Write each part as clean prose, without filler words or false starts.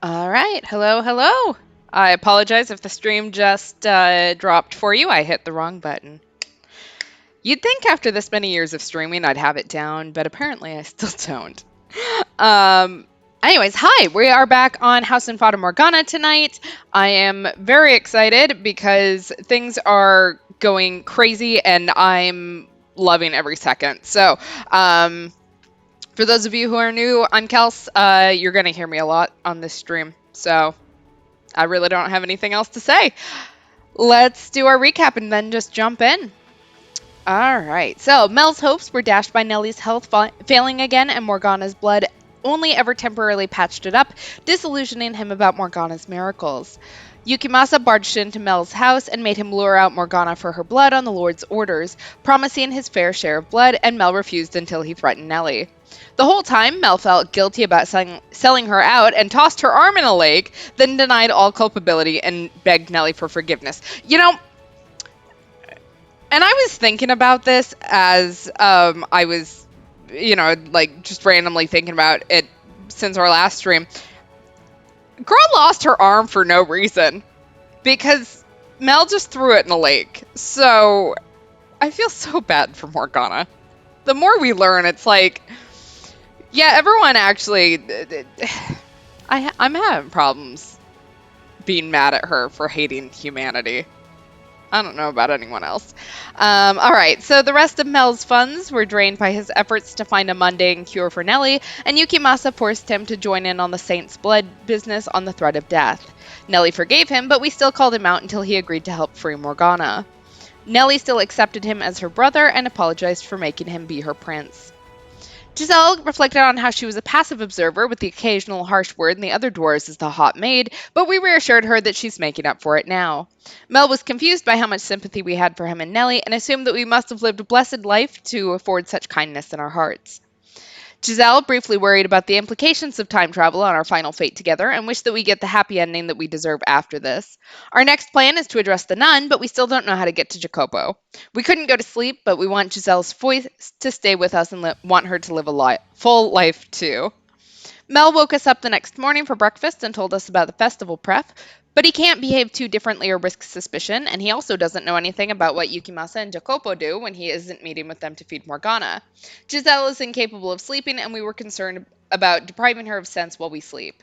All right. Hello, hello. I apologize if the stream just dropped for you. I hit the wrong button. You'd think after this many years of streaming I'd have it down, but apparently I still don't. Um, Anyways, hi. We are back on House and Fata Morgana tonight. I am very excited because things are going crazy and I'm loving every second. Um, for those of you who are new, I'm Kels. You're going to hear me a lot on this stream. So I really don't have anything else to say. Let's do our recap and then just jump in. All right. So Mel's hopes were dashed by Nellie's health failing again, and Morgana's blood only ever temporarily patched it up, disillusioning him about Morgana's miracles. Yukimasa barged into Mel's house and made him lure out Morgana for her blood on the Lord's orders, promising his fair share of blood, and Mel refused until he threatened Nellie. The whole time, Mel felt guilty about selling her out and tossed her arm in a lake, then denied all culpability and begged Nellie for forgiveness. And I was thinking about this as I was, like just randomly thinking about it since our last stream. Girl lost her arm for no reason because Mel just threw it in the lake. So I feel so bad for Morgana. The more we learn, it's like, yeah, everyone actually. I'm having problems being mad at her for hating humanity. I don't know about anyone else. All right, so the rest of Mel's funds were drained by his efforts to find a mundane cure for Nellie, and Yukimasa forced him to join in on the Saint's blood business on the threat of death. Nellie forgave him, but we still called him out until he agreed to help free Morgana. Nellie still accepted him as her brother and apologized for making him be her prince. Giselle reflected on how she was a passive observer with the occasional harsh word in the other dwarves as the hot maid, but we reassured her that she's making up for it now. Mel was confused by how much sympathy we had for him and Nellie and assumed that we must have lived a blessed life to afford such kindness in our hearts. Giselle briefly worried about the implications of time travel on our final fate together and wished that we get the happy ending that we deserve after this. Our next plan is to address the nun, but we still don't know how to get to Jacopo. We couldn't go to sleep, but we want Giselle's voice to stay with us and want her to live a full life too. Mel woke us up the next morning for breakfast and told us about the festival prep, but he can't behave too differently or risk suspicion, and he also doesn't know anything about what Yukimasa and Jacopo do when he isn't meeting with them to feed Morgana. Giselle is incapable of sleeping, and we were concerned about depriving her of sense while we sleep.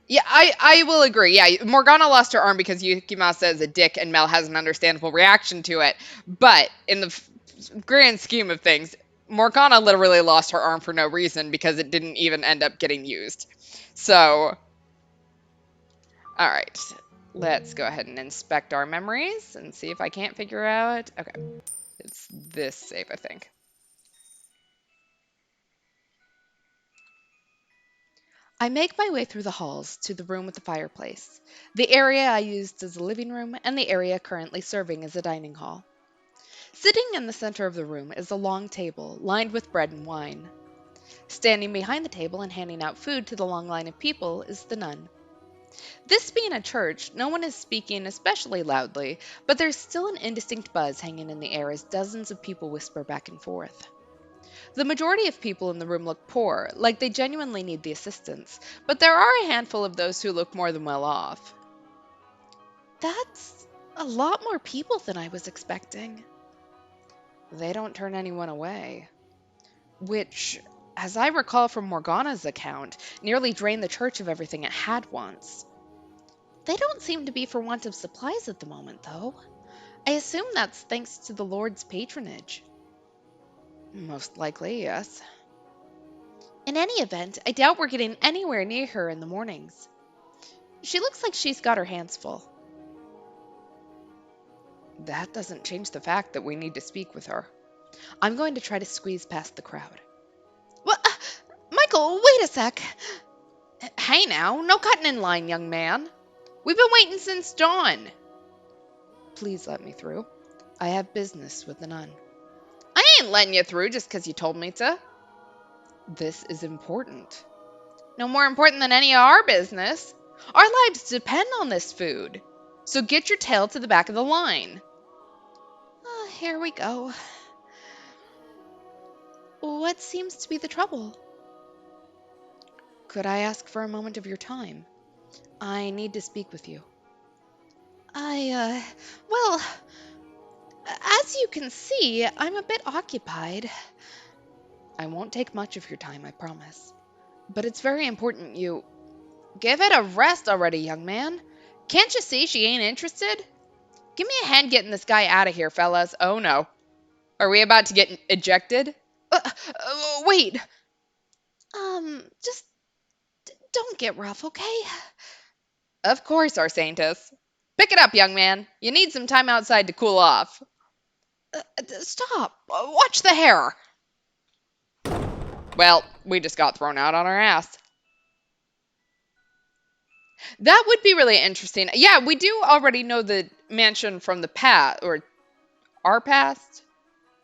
Yeah, I will agree. Yeah, Morgana lost her arm because Yukimasa is a dick and Mel has an understandable reaction to it. But in the grand scheme of things, Morgana literally lost her arm for no reason because it didn't even end up getting used. So, all right. Let's go ahead and inspect our memories and see if I can't figure out. Okay, it's this save, I think. I make my way through the halls to the room with the fireplace, the area I used as a living room, and the area currently serving as a dining hall. Sitting in the center of the room is a long table lined with bread and wine. Standing behind the table and handing out food to the long line of people is the nun. This being a church, no one is speaking especially loudly, but there's still an indistinct buzz hanging in the air as dozens of people whisper back and forth. The majority of people in the room look poor, like they genuinely need the assistance, but there are a handful of those who look more than well off. That's a lot more people than I was expecting. They don't turn anyone away. Which, as I recall from Morgana's account, nearly drained the church of everything it had once. They don't seem to be for want of supplies at the moment, though. I assume that's thanks to the Lord's patronage. Most likely, yes. In any event, I doubt we're getting anywhere near her in the mornings. She looks like she's got her hands full. That doesn't change the fact that we need to speak with her. I'm going to try to squeeze past the crowd. What? Michael, wait a sec. Hey now, no cutting in line, young man. We've been waiting since dawn. Please let me through. I have business with the nun. I ain't letting you through just 'cause you told me to. This is important. No more important than any of our business. Our lives depend on this food. So get your tail to the back of the line. Here we go. What seems to be the trouble? Could I ask for a moment of your time? I need to speak with you. Well, as you can see, I'm a bit occupied. I won't take much of your time, I promise. But it's very important you. Give it a rest already, young man. Can't you see she ain't interested? Give me a hand getting this guy out of here, fellas. Oh no. Are we about to get ejected? Wait. Just don't get rough, okay? Of course, Arsaintus. Pick it up, young man. You need some time outside to cool off. Stop. Watch the hair. Well, we just got thrown out on our ass. That would be really interesting. Yeah, we do already know the mansion from the past, or our past,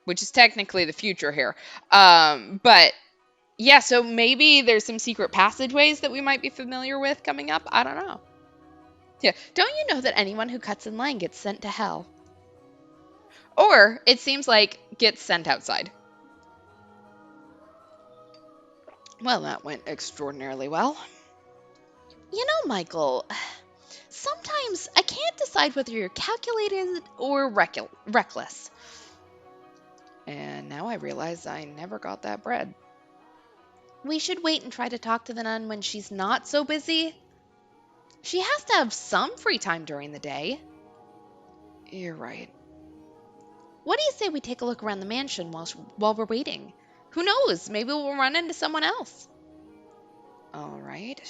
which is technically the future here. But yeah, so maybe there's some secret passageways that we might be familiar with coming up. I don't know. Yeah, don't you know that anyone who cuts in line gets sent to hell? Or it seems like gets sent outside. Well, that went extraordinarily well. You know, Michael, sometimes I can't decide whether you're calculated or reckless. And now I realize I never got that bread. We should wait and try to talk to the nun when she's not so busy. She has to have some free time during the day. You're right. What do you say we take a look around the mansion while we're waiting? Who knows? Maybe we'll run into someone else. All right.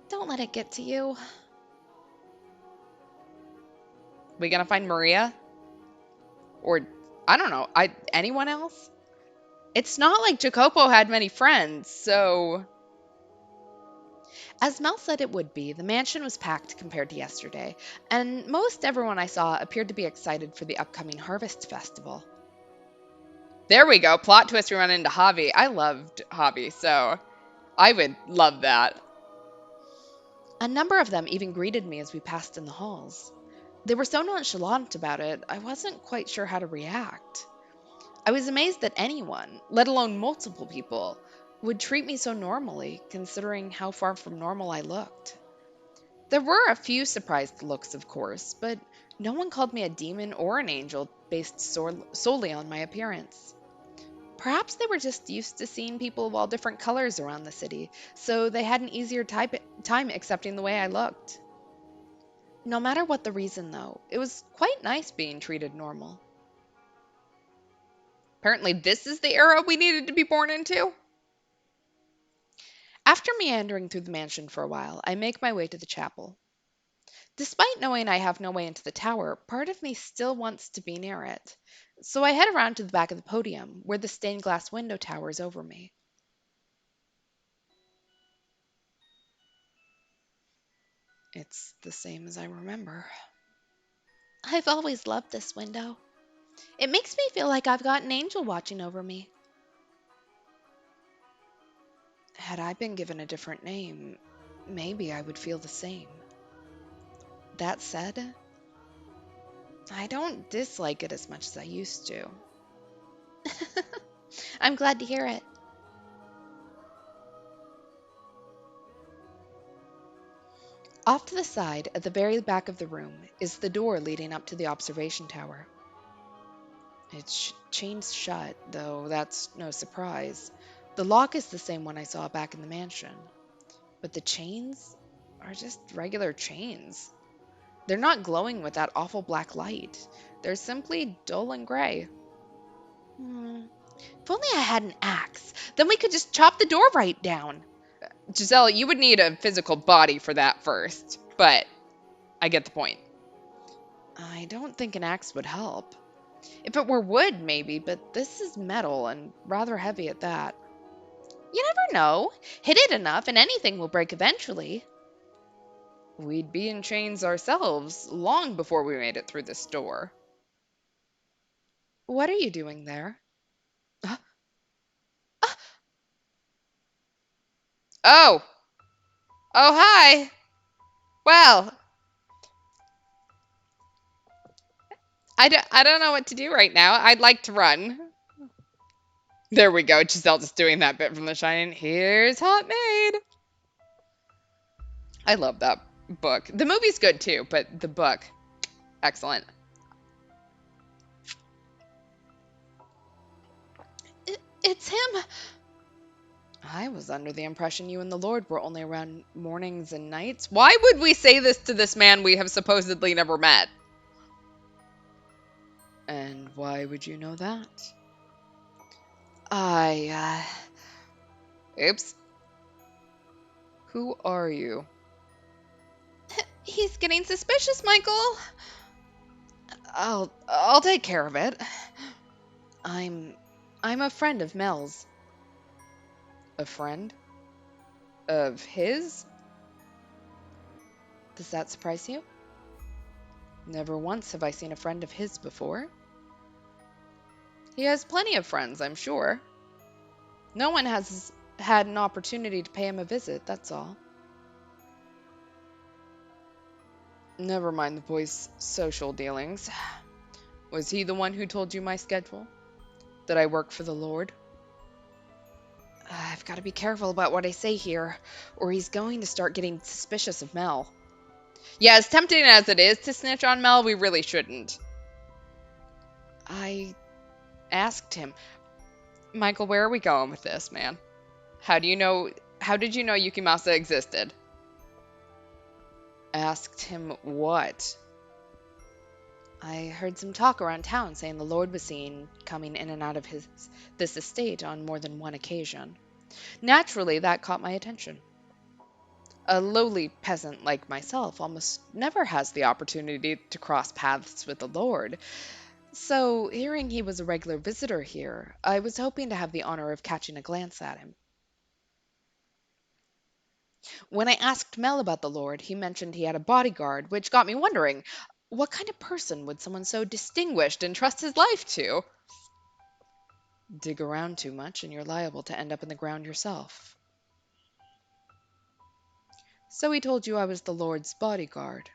Don't let it get to you. We gonna find Maria? Or I don't know. Anyone else? It's not like Jacopo had many friends, so as Mel said it would be, the mansion was packed compared to yesterday, and most everyone I saw appeared to be excited for the upcoming Harvest Festival. There we go. Plot twist, we run into Javi. I loved Javi, so I would love that. A number of them even greeted me as we passed in the halls. They were so nonchalant about it, I wasn't quite sure how to react. I was amazed that anyone, let alone multiple people, would treat me so normally, considering how far from normal I looked. There were a few surprised looks, of course, but no one called me a demon or an angel based solely on my appearance. Perhaps they were just used to seeing people of all different colors around the city, so they had an easier time accepting the way I looked. No matter what the reason, though, it was quite nice being treated normal. Apparently, this is the era we needed to be born into. After meandering through the mansion for a while, I make my way to the chapel. Despite knowing I have no way into the tower, part of me still wants to be near it. So I head around to the back of the podium, where the stained glass window towers over me. It's the same as I remember. I've always loved this window. It makes me feel like I've got an angel watching over me. Had I been given a different name, maybe I would feel the same. That said, I don't dislike it as much as I used to. I'm glad to hear it. Off to the side, at the very back of the room, is the door leading up to the observation tower. It's chained shut, though that's no surprise. The lock is the same one I saw back in the mansion. But the chains are just regular chains. They're not glowing with that awful black light. They're simply dull and gray. If only I had an axe, then we could just chop the door right down. Giselle, you would need a physical body for that first, but I get the point. I don't think an axe would help. If it were wood, maybe, but this is metal and rather heavy at that. You never know. Hit it enough and anything will break eventually. We'd be in chains ourselves long before we made it through this door. What are you doing there? Uh, uh, oh! Oh, hi! Well, I don't know what to do right now. I'd like to run. There we go. Giselle just doing that bit from The Shining. Here's Hot Maid. I love that book. The movie's good too, but the book, excellent. It's him. I was under the impression you and the Lord were only around mornings and nights. Why would we say this to this man we have supposedly never met? And why would you know that? I, Oops. Who are you? He's getting suspicious, Michael. I'll take care of it. I'm I'm a friend of Mel's. A friend of his? Does that surprise you? Never once have I seen a friend of his before. He has plenty of friends, I'm sure. No one has had an opportunity to pay him a visit, that's all. Never mind the boy's social dealings. Was he the one who told you my schedule? That I work for the Lord? I've got to be careful about what I say here, or he's going to start getting suspicious of Mel. Yeah, as tempting as it is to snitch on Mel, we really shouldn't. I asked him, Michael, where are we going with this, man? How do you know? How did you know Yukimasa existed? Asked him what? I heard some talk around town saying the Lord was seen coming in and out of this estate on more than one occasion. Naturally, that caught my attention. A lowly peasant like myself almost never has the opportunity to cross paths with the Lord. So, hearing he was a regular visitor here, I was hoping to have the honor of catching a glance at him. When I asked Mel about the Lord, he mentioned he had a bodyguard, which got me wondering, what kind of person would someone so distinguished entrust his life to? Dig around too much and you're liable to end up in the ground yourself. So he told you I was the Lord's bodyguard.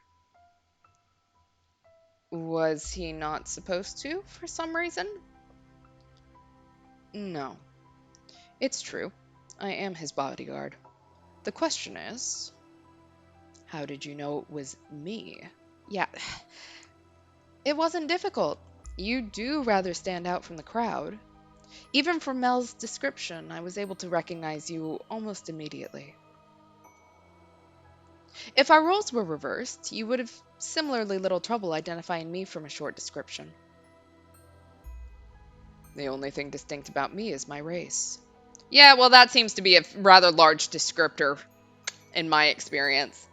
Was he not supposed to, for some reason? No. It's true. I am his bodyguard. The question is, how did you know it was me? Yeah, it wasn't difficult. You do rather stand out from the crowd. Even from Mel's description, I was able to recognize you almost immediately. If our roles were reversed, you would have similarly little trouble identifying me from a short description. The only thing distinct about me is my race. Yeah, well, that seems to be a rather large descriptor in my experience.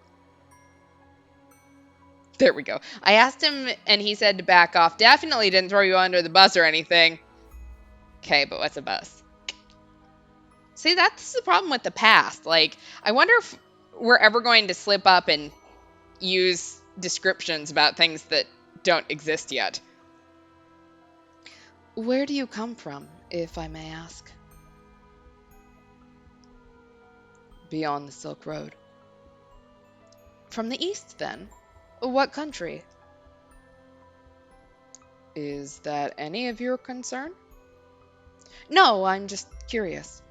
There we go. I asked him, and he said to back off. Definitely didn't throw you under the bus or anything. Okay, but what's a bus? See, that's the problem with the past. Like, I wonder if we're ever going to slip up and use descriptions about things that don't exist yet. Where do you come from, if I may ask? Beyond the Silk Road. From the east, then? What country? Is that any of your concern? No, I'm just curious.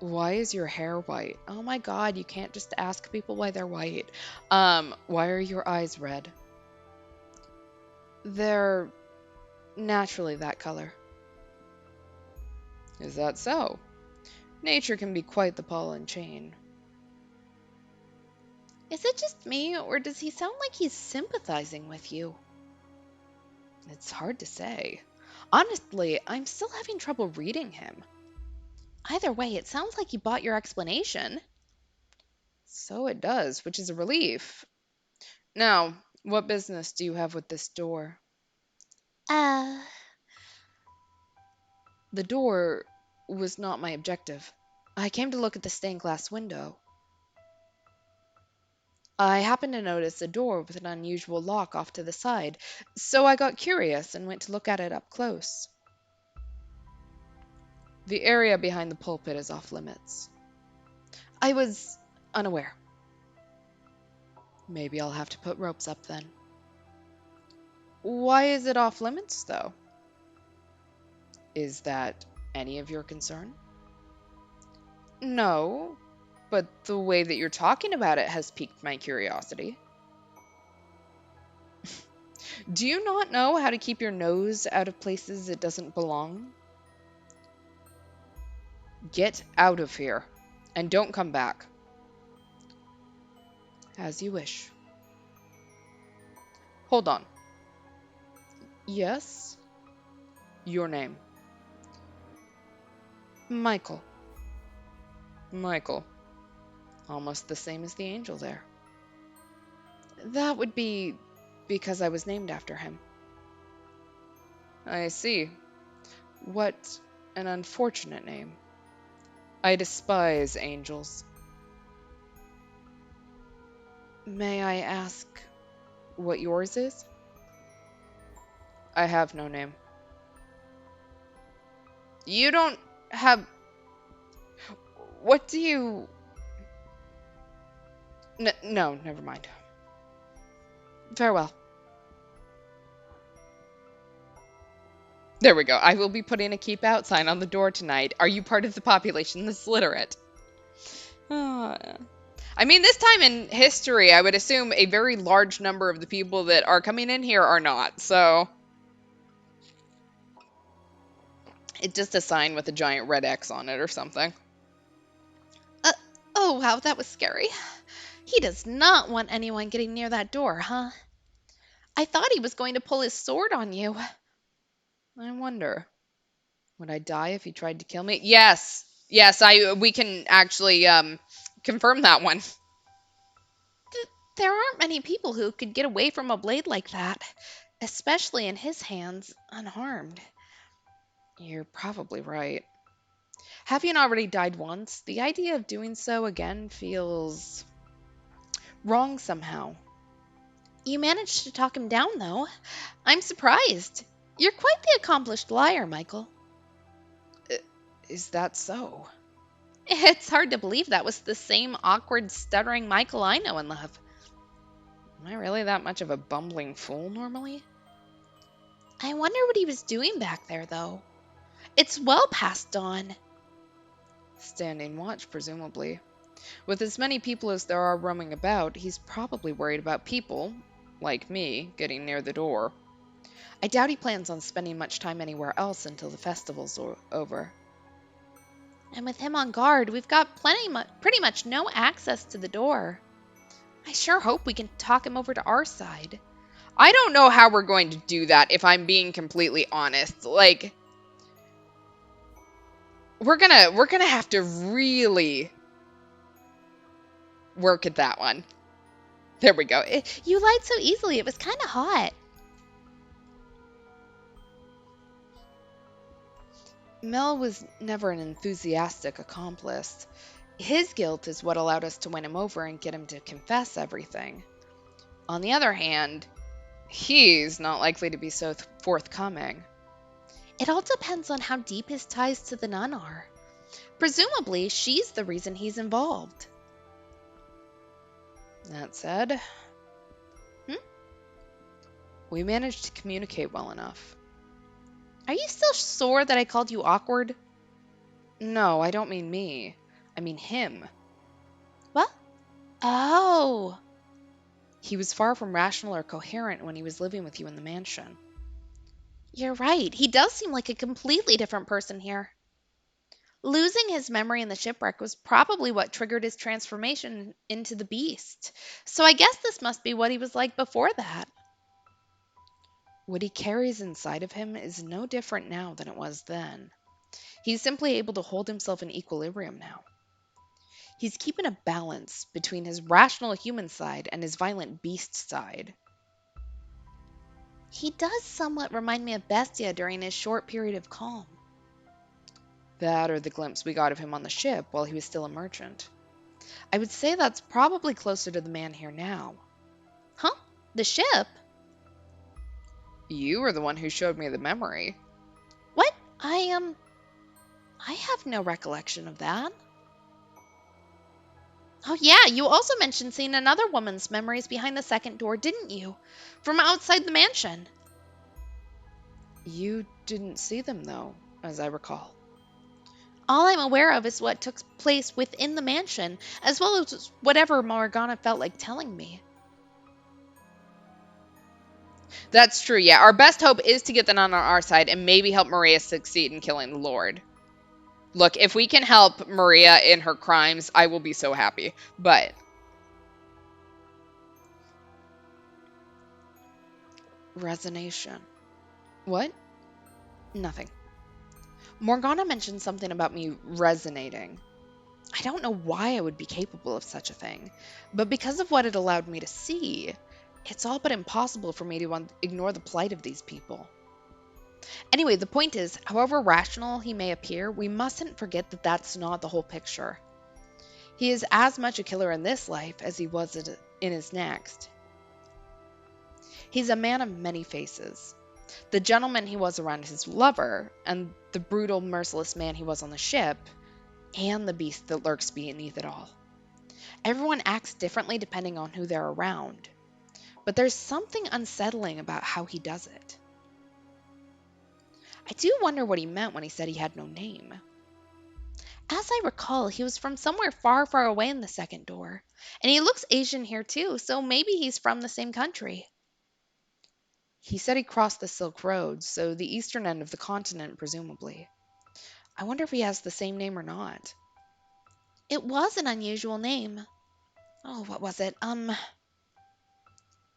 Why is your hair white? Oh my god, you can't just ask people why they're white. Why are your eyes red? They're naturally that color. Is that so? Nature can be quite the ball and chain. Is it just me, or does he sound like he's sympathizing with you? It's hard to say. Honestly, I'm still having trouble reading him. Either way, it sounds like he bought your explanation. So it does, which is a relief. Now, what business do you have with this door? Uh, The door was not my objective. I came to look at the stained glass window. I happened to notice a door with an unusual lock off to the side, so I got curious and went to look at it up close. The area behind the pulpit is off limits. I was unaware. Maybe I'll have to put ropes up then. Why is it off limits, though? Is that any of your concern? No, but the way that you're talking about it has piqued my curiosity. Do you not know how to keep your nose out of places it doesn't belong? Get out of here, and don't come back. As you wish. Hold on. Yes? Your name. Michael. Michael. Almost the same as the angel there. That would be because I was named after him. I see. What an unfortunate name. I despise angels. May I ask what yours is? I have no name. You don't have. What do you. No, never mind. Farewell. There we go. I will be putting a keep out sign on the door tonight. Are you part of the population that's literate? I mean, this time in history, I would assume a very large number of the people that are coming in here are not. So it's just a sign with a giant red X on it or something. Uh, oh, wow, that was scary. He does not want anyone getting near that door, huh? I thought he was going to pull his sword on you. I wonder, would I die if he tried to kill me? Yes. Yes, we can actually confirm that one. There aren't many people who could get away from a blade like that, especially in his hands, unharmed. You're probably right. Having already died once, the idea of doing so again feels wrong somehow. You managed to talk him down, though. I'm surprised. You're quite the accomplished liar, Michael. Is that so? It's hard to believe that was the same awkward, stuttering Michael I know and love. Am I really that much of a bumbling fool normally? I wonder what he was doing back there, though. It's well past dawn. Standing watch, presumably. With as many people as there are roaming about, he's probably worried about people, like me, getting near the door. I doubt he plans on spending much time anywhere else until the festival's over. And with him on guard, we've got pretty much no access to the door. I sure hope we can talk him over to our side. I don't know how we're going to do that if I'm being completely honest. Like we're gonna have to really work at that one. There we go. You lied so easily, it was kind of hot. Mel was never an enthusiastic accomplice. His guilt is what allowed us to win him over and get him to confess everything. On the other hand, he's not likely to be so forthcoming. It all depends on how deep his ties to the nun are. Presumably, she's the reason he's involved. That said, Hmm? We managed to communicate well enough. Are you still sore that I called you awkward? No, I don't mean me. I mean him. What? Oh. He was far from rational or coherent when he was living with you in the mansion. You're right. He does seem like a completely different person here. Losing his memory in the shipwreck was probably what triggered his transformation into the beast. So I guess this must be what he was like before that. What he carries inside of him is no different now than it was then. He's simply able to hold himself in equilibrium now. He's keeping a balance between his rational human side and his violent beast side. He does somewhat remind me of Bestia during his short period of calm. That or the glimpse we got of him on the ship while he was still a merchant. I would say that's probably closer to the man here now. Huh? The ship? You were the one who showed me the memory. What? I have no recollection of that. Oh yeah, you also mentioned seeing another woman's memories behind the second door, didn't you? From outside the mansion. You didn't see them, though. as I recall. All I'm aware of is what took place within the mansion, as well as whatever Morgana felt like telling me. That's true, yeah. Our best hope is to get the nun on our side and maybe help Maria succeed in killing the Lord. Look, if we can help Maria in her crimes, I will be so happy. But Resonation. what? Nothing. Morgana mentioned something about me resonating. I don't know why I would be capable of such a thing, but because of what it allowed me to see, it's all but impossible for me to ignore the plight of these people. Anyway, the point is, however rational he may appear, we mustn't forget that that's not the whole picture. He is as much a killer in this life as he was in his next. He's a man of many faces. The gentleman he was around his lover, and the brutal, merciless man he was on the ship, and the beast that lurks beneath it all. Everyone acts differently depending on who they're around, but there's something unsettling about how he does it. I do wonder what he meant when he said he had no name. As I recall, he was from somewhere far, far away in the second door. And he looks Asian here too, so maybe he's from the same country. He said he crossed the Silk Road, so the eastern end of the continent, presumably. I wonder if he has the same name or not. It was an unusual name. Oh, what was it?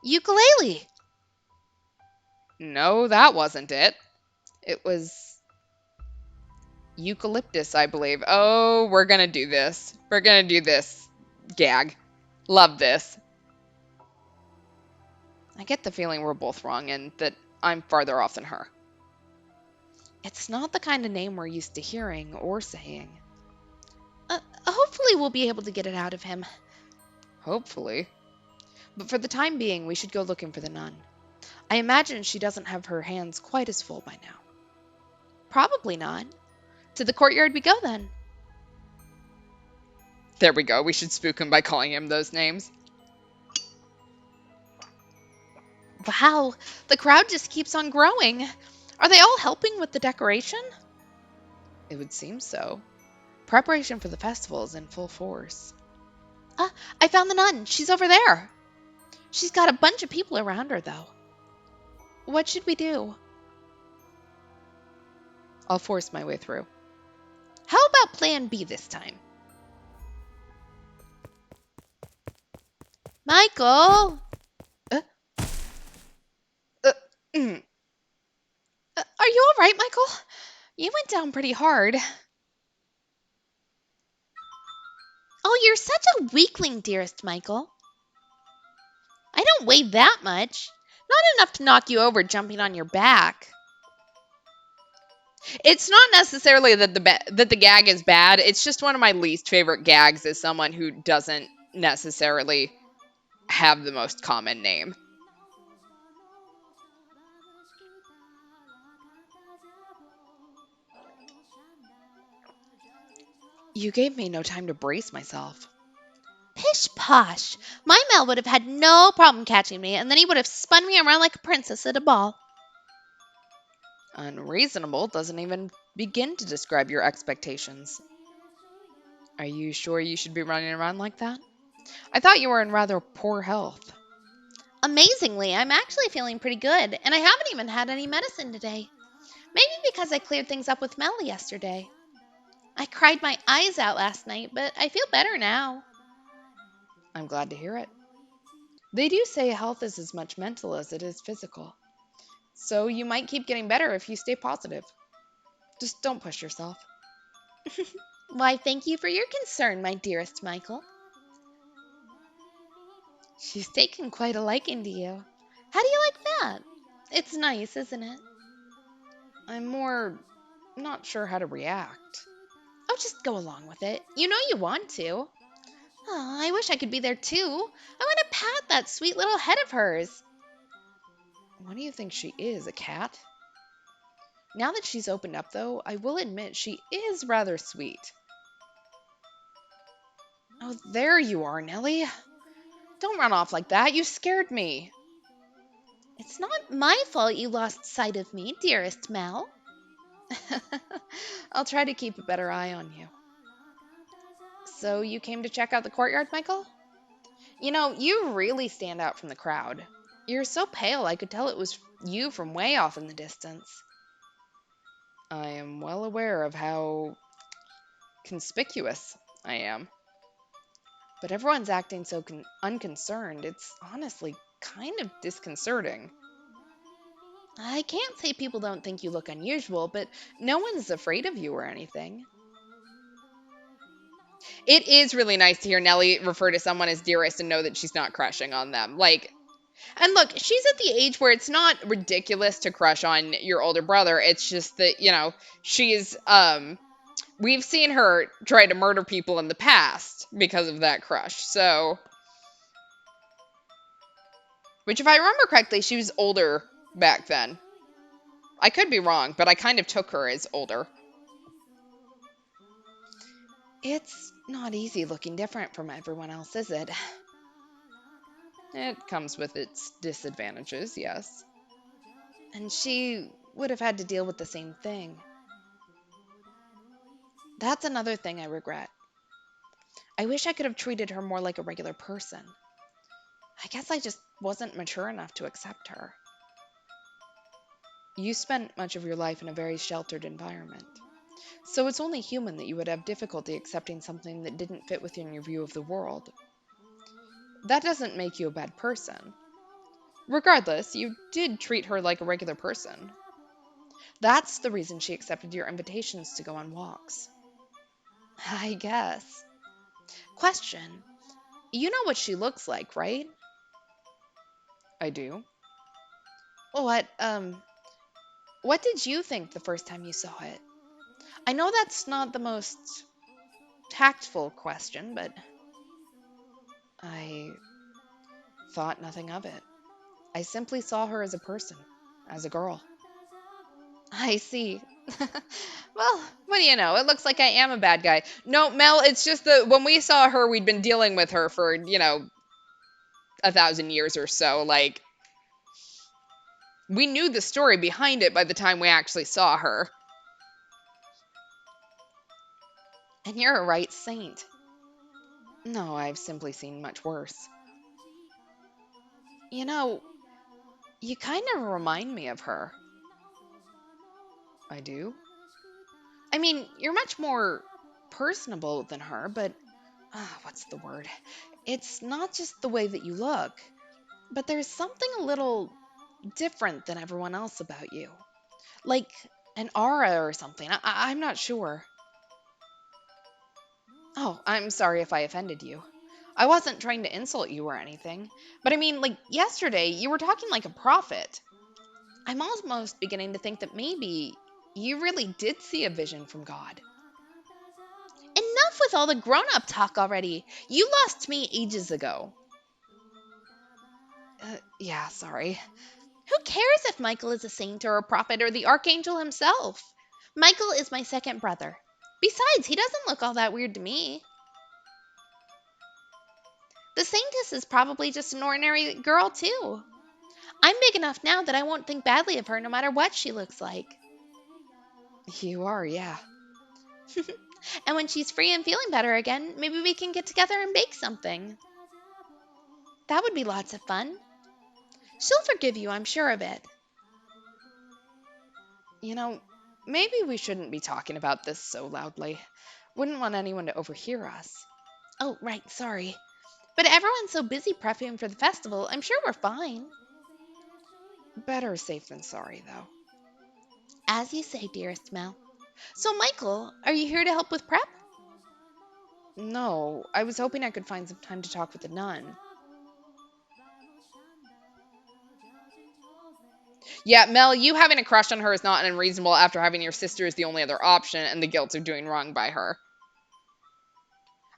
Ukulele! No, that wasn't it. It was Eucalyptus, I believe. Oh, we're gonna do this. We're gonna do this. Gag. Love this. I get the feeling we're both wrong and that I'm farther off than her. It's not the kind of name we're used to hearing or saying. Hopefully we'll be able to get it out of him. Hopefully. But for the time being, we should go looking for the nun. I imagine she doesn't have her hands quite as full by now. Probably not. To the courtyard we go then. There we go. We should spook him by calling him those names. Wow, the crowd just keeps on growing. Are they all helping with the decoration? It would seem so. Preparation for the festival is in full force. I found the nun. She's over there. She's got a bunch of people around her, though. What should we do? I'll force my way through. How about plan B this time? Michael! Uh, mm. Are you all right, Michael? You went down pretty hard. Oh, you're such a weakling, dearest Michael. I don't weigh that much. Not enough to knock you over jumping on your back. It's not necessarily that the gag is bad. It's just one of my least favorite gags is someone who doesn't necessarily have the most common name. You gave me no time to brace myself. Pish posh. My Mel would have had no problem catching me, and then he would have spun me around like a princess at a ball. Unreasonable doesn't even begin to describe your expectations. Are you sure you should be running around like that? I thought you were in rather poor health. Amazingly, I'm actually feeling pretty good, and I haven't even had any medicine today. Maybe because I cleared things up with Mel yesterday. I cried my eyes out last night, but I feel better now. I'm glad to hear it. They do say health is as much mental as it is physical. So you might keep getting better if you stay positive. Just don't push yourself. Why, thank you for your concern, my dearest Michael. She's taken quite a liking to you. How do you like that? It's nice, isn't it? I'm more not sure how to react. Oh, just go along with it. You know you want to. Oh, I wish I could be there too. I want to pat that sweet little head of hers. What do you think she is, a cat? Now that she's opened up, though, I will admit she is rather sweet. Oh, there you are, Nellie. Don't run off like that. You scared me. It's not my fault you lost sight of me, dearest Mel. I'll try to keep a better eye on you. So you came to check out the courtyard, Michael? You really stand out from the crowd. You're so pale, I could tell it was you from way off in the distance. I am well aware of how conspicuous I am, but everyone's acting so unconcerned. It's honestly kind of disconcerting. I can't say people don't think you look unusual, but no one's afraid of you or anything. It is really nice to hear Nellie refer to someone as dearest and know that she's not crushing on them. Like, and look, she's at the age where it's not ridiculous to crush on your older brother. It's just that, she's we've seen her try to murder people in the past because of that crush. So, which if I remember correctly, she was older back then. I could be wrong, but I kind of took her as older. It's not easy looking different from everyone else, is it? It comes with its disadvantages, yes. And she would have had to deal with the same thing. That's another thing I regret. I wish I could have treated her more like a regular person. I guess I just wasn't mature enough to accept her. You spent much of your life in a very sheltered environment, so it's only human that you would have difficulty accepting something that didn't fit within your view of the world. That doesn't make you a bad person. Regardless, you did treat her like a regular person. That's the reason she accepted your invitations to go on walks. I guess. Question. You know what she looks like, right? I do. What did you think the first time you saw it? I know that's not the most tactful question, but I thought nothing of it. I simply saw her as a person, as a girl. I see. Well, what do you know? It looks like I am a bad guy. No, Mel, it's just that when we saw her, we'd been dealing with her for, 1,000 years or so. Like, we knew the story behind it by the time we actually saw her. And you're a right saint. No, I've simply seen much worse. You know, you kind of remind me of her. I do? I mean, you're much more personable than her, but what's the word? It's not just the way that you look, but there's something a little different than everyone else about you. Like an aura or something. I'm not sure. Oh, I'm sorry if I offended you. I wasn't trying to insult you or anything. But I mean, like yesterday, you were talking like a prophet. I'm almost beginning to think that maybe you really did see a vision from God. Enough with all the grown up talk already. You lost me ages ago. Yeah, sorry. Who cares if Michael is a saint or a prophet or the archangel himself? Michael is my second brother. Besides, he doesn't look all that weird to me. The saintess is probably just an ordinary girl, too. I'm big enough now that I won't think badly of her no matter what she looks like. You are, yeah. And when she's free and feeling better again, maybe we can get together and bake something. That would be lots of fun. She'll forgive you, I'm sure of it. You know, maybe we shouldn't be talking about this so loudly. Wouldn't want anyone to overhear us. Oh, right, sorry. But everyone's so busy prepping for the festival, I'm sure we're fine. Better safe than sorry, though. As you say, dearest Mel. So, Michael, are you here to help with prep? No, I was hoping I could find some time to talk with the nun. Yeah, Mel, you having a crush on her is not unreasonable after having your sister as the only other option and the guilt of doing wrong by her.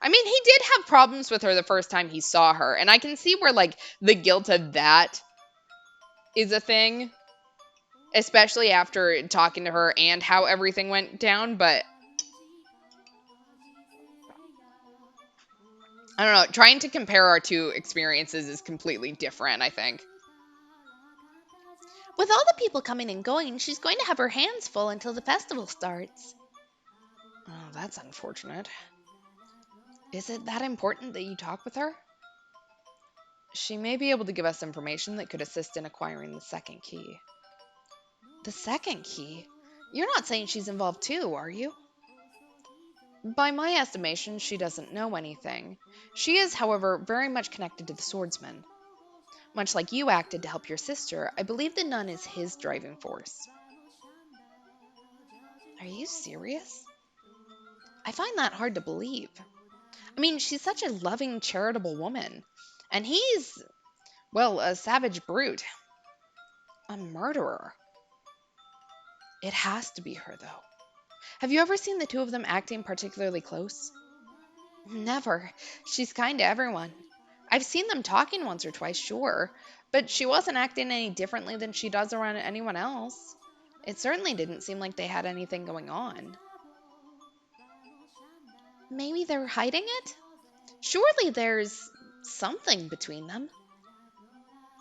I mean, he did have problems with her the first time he saw her, and I can see where, like, the guilt of that is a thing, especially after talking to her and how everything went down, but I don't know, trying to compare our two experiences is completely different, I think. With all the people coming and going, she's going to have her hands full until the festival starts. Oh, that's unfortunate. Is it that important that you talk with her? She may be able to give us information that could assist in acquiring the second key. The second key? You're not saying she's involved too, are you? By my estimation, she doesn't know anything. She is, however, very much connected to the swordsman. Much like you acted to help your sister, I believe the nun is his driving force. Are you serious? I find that hard to believe. I mean, she's such a loving, charitable woman. And he's, well, a savage brute. A murderer. It has to be her, though. Have you ever seen the two of them acting particularly close? Never. She's kind to everyone. I've seen them talking once or twice, sure, but she wasn't acting any differently than she does around anyone else. It certainly didn't seem like they had anything going on. Maybe they're hiding it? Surely there's something between them.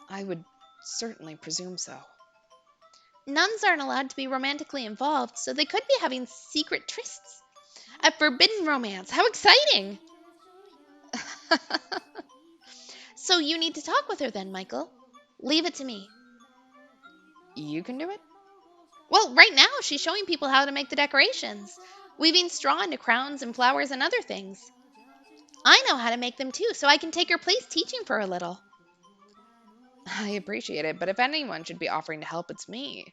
I would certainly presume so. Nuns aren't allowed to be romantically involved, so they could be having secret trysts. A forbidden romance. How exciting! So you need to talk with her then, Michael. Leave it to me. You can do it? Well, right now she's showing people how to make the decorations, weaving straw into crowns and flowers and other things. I know how to make them too, so I can take her place teaching for a little. I appreciate it, but if anyone should be offering to help, it's me.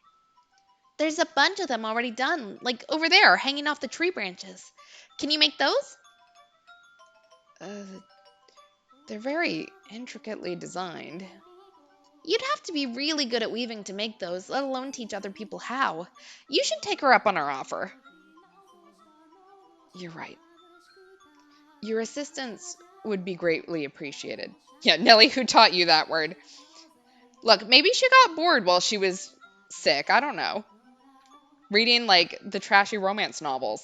There's a bunch of them already done, like over there, hanging off the tree branches. Can you make those? Uh, they're very intricately designed. You'd have to be really good at weaving to make those, let alone teach other people how. You should take her up on her offer. You're right. Your assistance would be greatly appreciated. Yeah, Nellie, who taught you that word? Look, maybe she got bored while she was sick. I don't know. Reading, like, the trashy romance novels.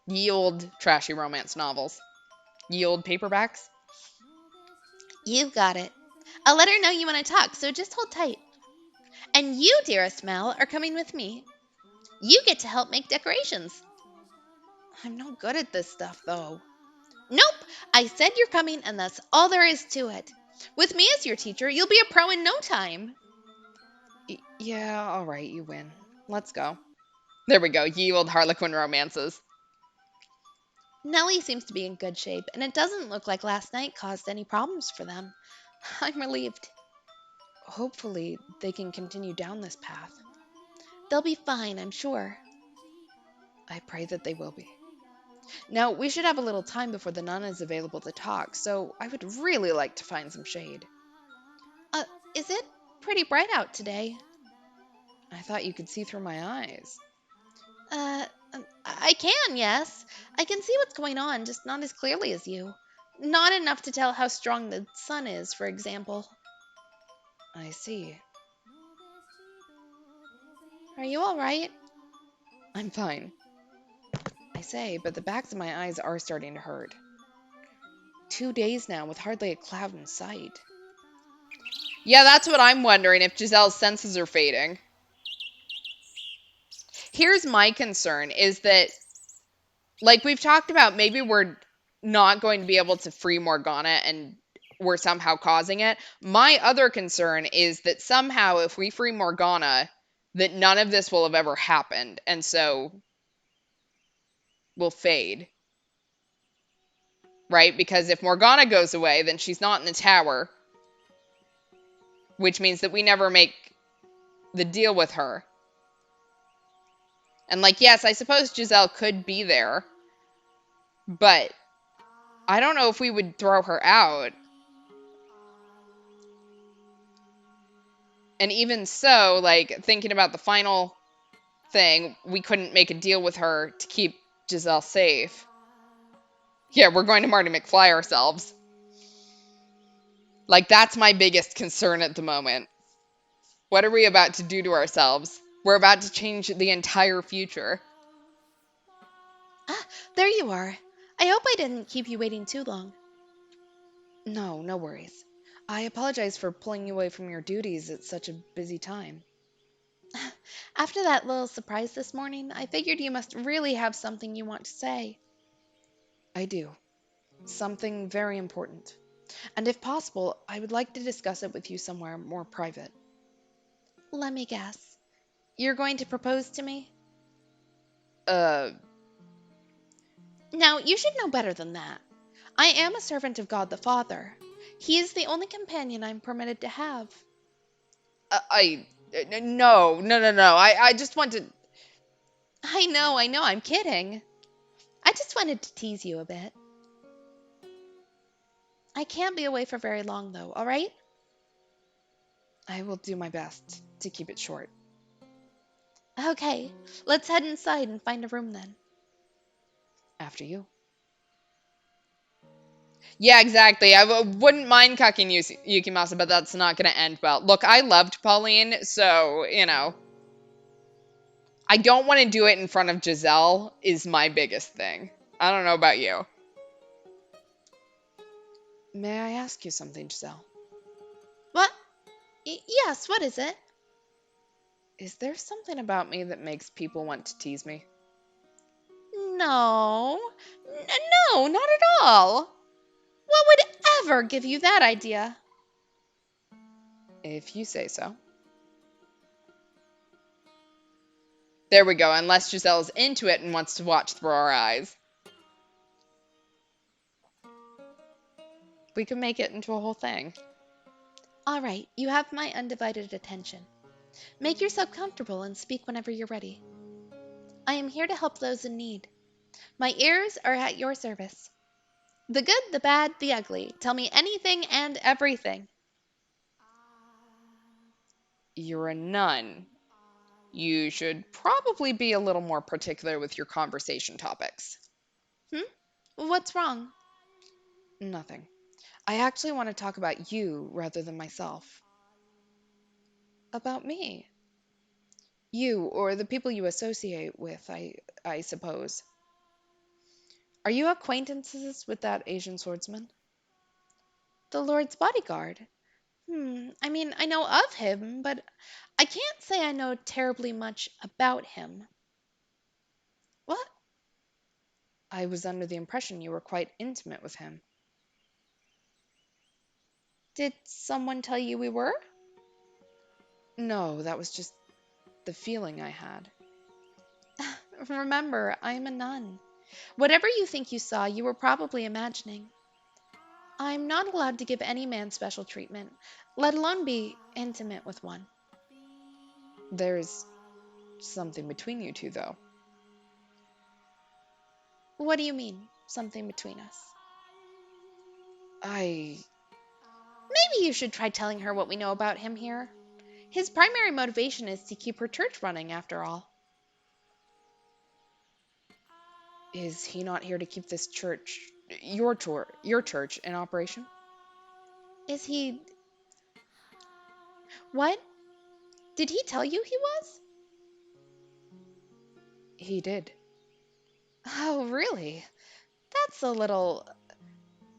Ye old trashy romance novels. Ye old paperbacks. You got it. I'll let her know you want to talk, so just hold tight. And you, dearest Mel, are coming with me. You get to help make decorations. I'm no good at this stuff, though. Nope, I said you're coming, and that's all there is to it. With me as your teacher, you'll be a pro in no time. Yeah, all right, you win. Let's go. There we go, ye old Harlequin romances. Nellie seems to be in good shape, and it doesn't look like last night caused any problems for them. I'm relieved. Hopefully, they can continue down this path. They'll be fine, I'm sure. I pray that they will be. Now, we should have a little time before the nun is available to talk, so I would really like to find some shade. Uh, is it pretty bright out today? I thought you could see through my eyes. I can, yes. I can see what's going on, just not as clearly as you. Not enough to tell how strong the sun is, for example. I see. Are you all right? I'm fine. I say, but the backs of my eyes are starting to hurt. 2 days now with hardly a cloud in sight. Yeah, that's what I'm wondering, if Giselle's senses are fading. Here's my concern, is that, like we've talked about, maybe we're not going to be able to free Morgana and we're somehow causing it. My other concern is that somehow if we free Morgana, that none of this will have ever happened, and so will fade. Right? Because if Morgana goes away, then she's not in the tower, which means that we never make the deal with her. And, like, yes, I suppose Giselle could be there, but I don't know if we would throw her out. And even so, like, thinking about the final thing, we couldn't make a deal with her to keep Giselle safe. Yeah, we're going to Marty McFly ourselves. Like, that's my biggest concern at the moment. What are we about to do to ourselves? We're about to change the entire future. Ah, there you are. I hope I didn't keep you waiting too long. No, no worries. I apologize for pulling you away from your duties at such a busy time. After that little surprise this morning, I figured you must really have something you want to say. I do. Something very important. And if possible, I would like to discuss it with you somewhere more private. Let me guess. You're going to propose to me? Uh, Now, you should know better than that. I am a servant of God the Father. He is the only companion I'm permitted to have. no, no, no, no. I just want to. I know, I'm kidding. I just wanted to tease you a bit. I can't be away for very long, though, all right? I will do my best to keep it short. Okay, let's head inside and find a room then. After you. Yeah, exactly. Wouldn't mind cucking Yukimasa, but that's not going to end well. Look, I loved Pauline, so, I don't want to do it in front of Giselle is my biggest thing. I don't know about you. May I ask you something, Giselle? What? Yes, what is it? Is there something about me that makes people want to tease me? No. No, not at all. What would ever give you that idea? If you say so. There we go, unless Giselle's into it and wants to watch through our eyes. We could make it into a whole thing. All right, you have my undivided attention. Make yourself comfortable and speak whenever you're ready. I am here to help those in need. My ears are at your service. The good, the bad, the ugly. Tell me anything and everything. You're a nun. You should probably be a little more particular with your conversation topics. Hmm? What's wrong? Nothing. I actually want to talk about you rather than myself. About me. You, or the people you associate with, I suppose. Are you acquaintances with that Asian swordsman? The Lord's bodyguard. I mean, I know of him, but I can't say I know terribly much about him. What? I was under the impression you were quite intimate with him. Did someone tell you we were? No, that was just the feeling I had. Remember, I am a nun. Whatever you think you saw, you were probably imagining. I'm not allowed to give any man special treatment, let alone be intimate with one. There's something between you two, though. What do you mean, something between us? I. Maybe you should try telling her what we know about him here. His primary motivation is to keep her church running, after all. Is he not here to keep this church, your church, in operation? Is he. What? Did he tell you he was? He did. Oh, really? That's a little.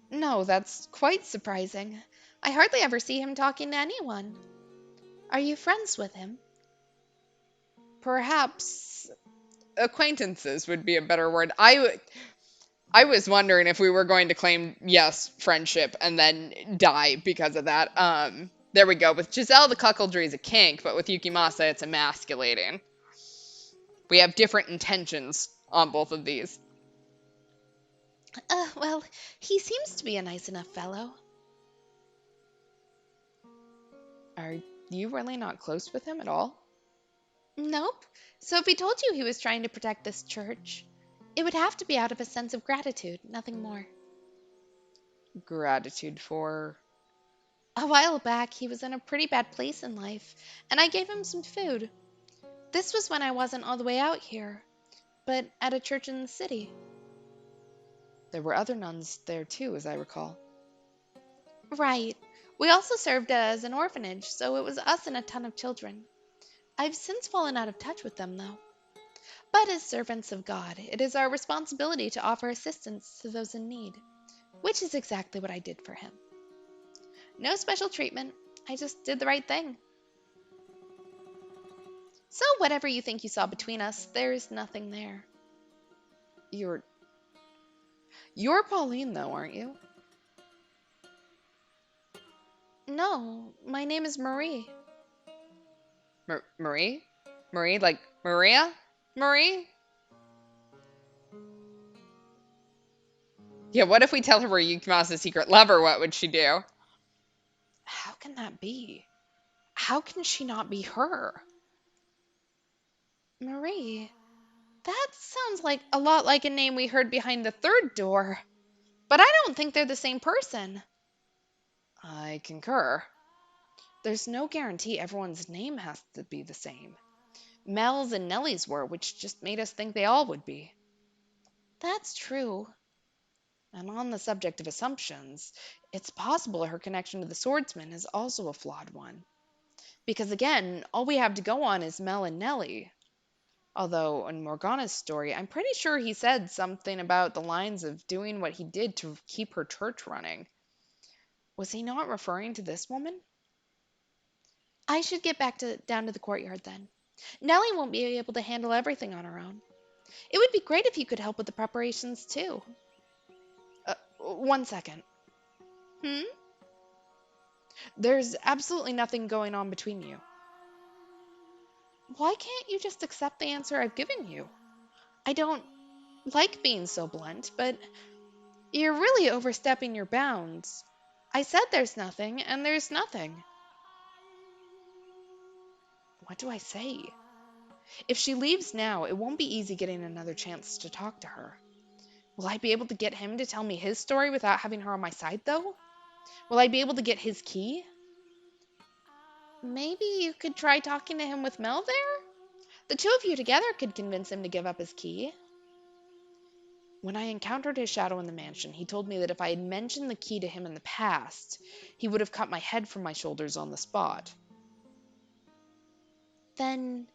No, that's quite surprising. I hardly ever see him talking to anyone. Are you friends with him? Perhaps acquaintances would be a better word. I was wondering if we were going to claim yes, friendship, and then die because of that. There we go. With Giselle, the cuckoldry is a kink, but with Yukimasa, it's emasculating. We have different intentions on both of these. Well, he seems to be a nice enough fellow. Are you really not close with him at all? Nope. So if he told you he was trying to protect this church, it would have to be out of a sense of gratitude, nothing more. Gratitude for. A while back, he was in a pretty bad place in life, and I gave him some food. This was when I wasn't all the way out here, but at a church in the city. There were other nuns there too, as I recall. Right. We also served as an orphanage, so it was us and a ton of children. I've since fallen out of touch with them, though. But as servants of God, it is our responsibility to offer assistance to those in need, which is exactly what I did for him. No special treatment. I just did the right thing. So, whatever you think you saw between us, there's nothing there. You're you're Pauline though, aren't you? No, my name is Marie. Marie? Marie like Maria? Marie? Yeah, what if we tell her we're Yukimasa secret lover? What would she do? How can that be? How can she not be her? Marie? That sounds like a lot like a name we heard behind the third door. But I don't think they're the same person. I concur. There's no guarantee everyone's name has to be the same. Mel's and Nellie's were, which just made us think they all would be. That's true. And on the subject of assumptions, it's possible her connection to the swordsman is also a flawed one. Because again, all we have to go on is Mel and Nellie. Although, in Morgana's story, I'm pretty sure he said something about the lines of doing what he did to keep her church running. Was he not referring to this woman? I should get down to the courtyard then. Nellie won't be able to handle everything on her own. It would be great if you could help with the preparations too. 1 second. Hmm? There's absolutely nothing going on between you. Why can't you just accept the answer I've given you? I don't like being so blunt, but you're really overstepping your bounds. I said there's nothing, and there's nothing. What do I say? If she leaves now, it won't be easy getting another chance to talk to her. Will I be able to get him to tell me his story without having her on my side, though? Will I be able to get his key? Maybe you could try talking to him with Mel there? The two of you together could convince him to give up his key. When I encountered his shadow in the mansion, he told me that if I had mentioned the key to him in the past, he would have cut my head from my shoulders on the spot. Then,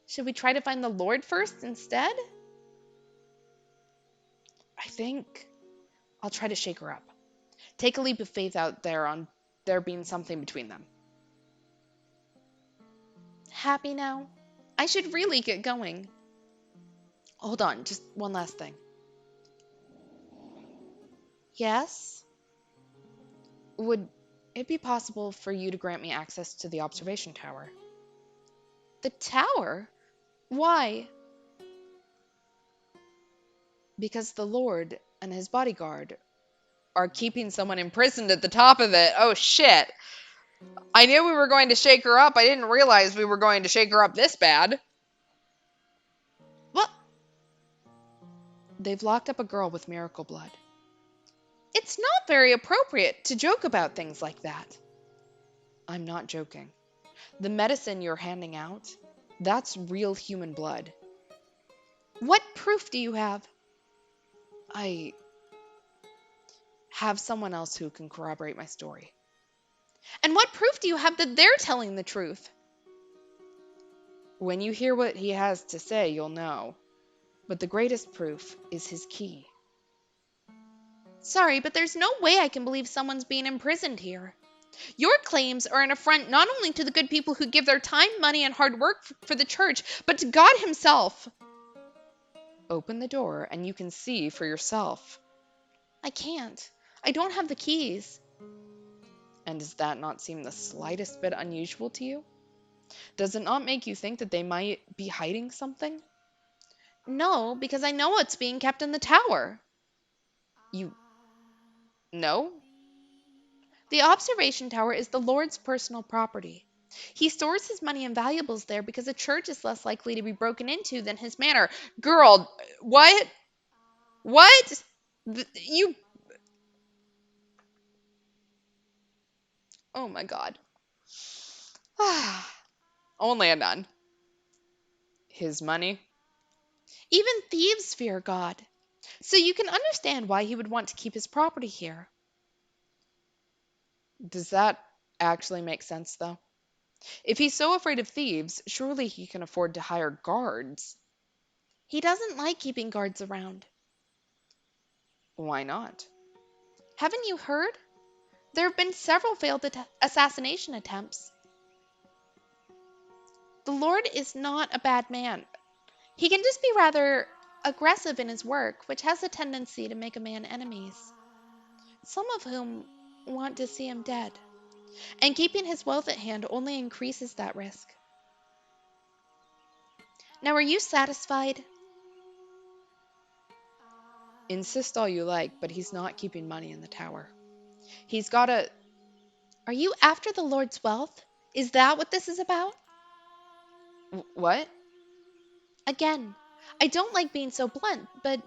should we try to find the Lord first instead? I think I'll try to shake her up. Take a leap of faith out there on there being something between them. Happy now? I should really get going. Hold on, just one last thing. Yes? Would it be possible for you to grant me access to the observation tower? The tower? Why? Because the Lord and his bodyguard are keeping someone imprisoned at the top of it. Oh shit. I knew we were going to shake her up. I didn't realize we were going to shake her up this bad. What? They've locked up a girl with miracle blood. It's not very appropriate to joke about things like that. I'm not joking. The medicine you're handing out, that's real human blood. What proof do you have? I have someone else who can corroborate my story. And what proof do you have that they're telling the truth? When you hear what he has to say, you'll know. But the greatest proof is his key. Sorry, but there's no way I can believe someone's being imprisoned here. Your claims are an affront not only to the good people who give their time, money, and hard work for the church, but to God himself. Open the door and you can see for yourself. I can't. I don't have the keys. And does that not seem the slightest bit unusual to you? Does it not make you think that they might be hiding something? No, because I know what's being kept in the tower. You know? The observation tower is the Lord's personal property. He stores his money and valuables there because a church is less likely to be broken into than his manor. Girl, what? What? You. Oh my god. Only a nun. His money? Even thieves fear God. So you can understand why he would want to keep his property here. Does that actually make sense, though? If he's so afraid of thieves, surely he can afford to hire guards. He doesn't like keeping guards around. Why not? Haven't you heard? There have been several failed assassination attempts. The Lord is not a bad man. He can just be rather aggressive in his work, which has a tendency to make a man enemies, some of whom want to see him dead. And keeping his wealth at hand only increases that risk. Now, are you satisfied? Insist all you like, but he's not keeping money in the tower. He's got a. Are you after the Lord's wealth? Is that what this is about? What? Again, I don't like being so blunt, but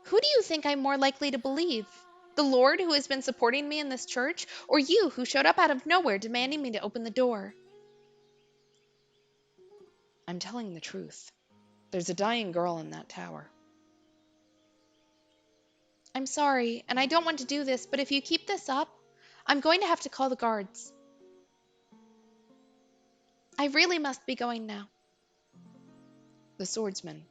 who do you think I'm more likely to believe? The Lord who has been supporting me in this church, or you who showed up out of nowhere demanding me to open the door? I'm telling the truth. There's a dying girl in that tower. I'm sorry, and I don't want to do this, but if you keep this up, I'm going to have to call the guards. I really must be going now. The swordsman.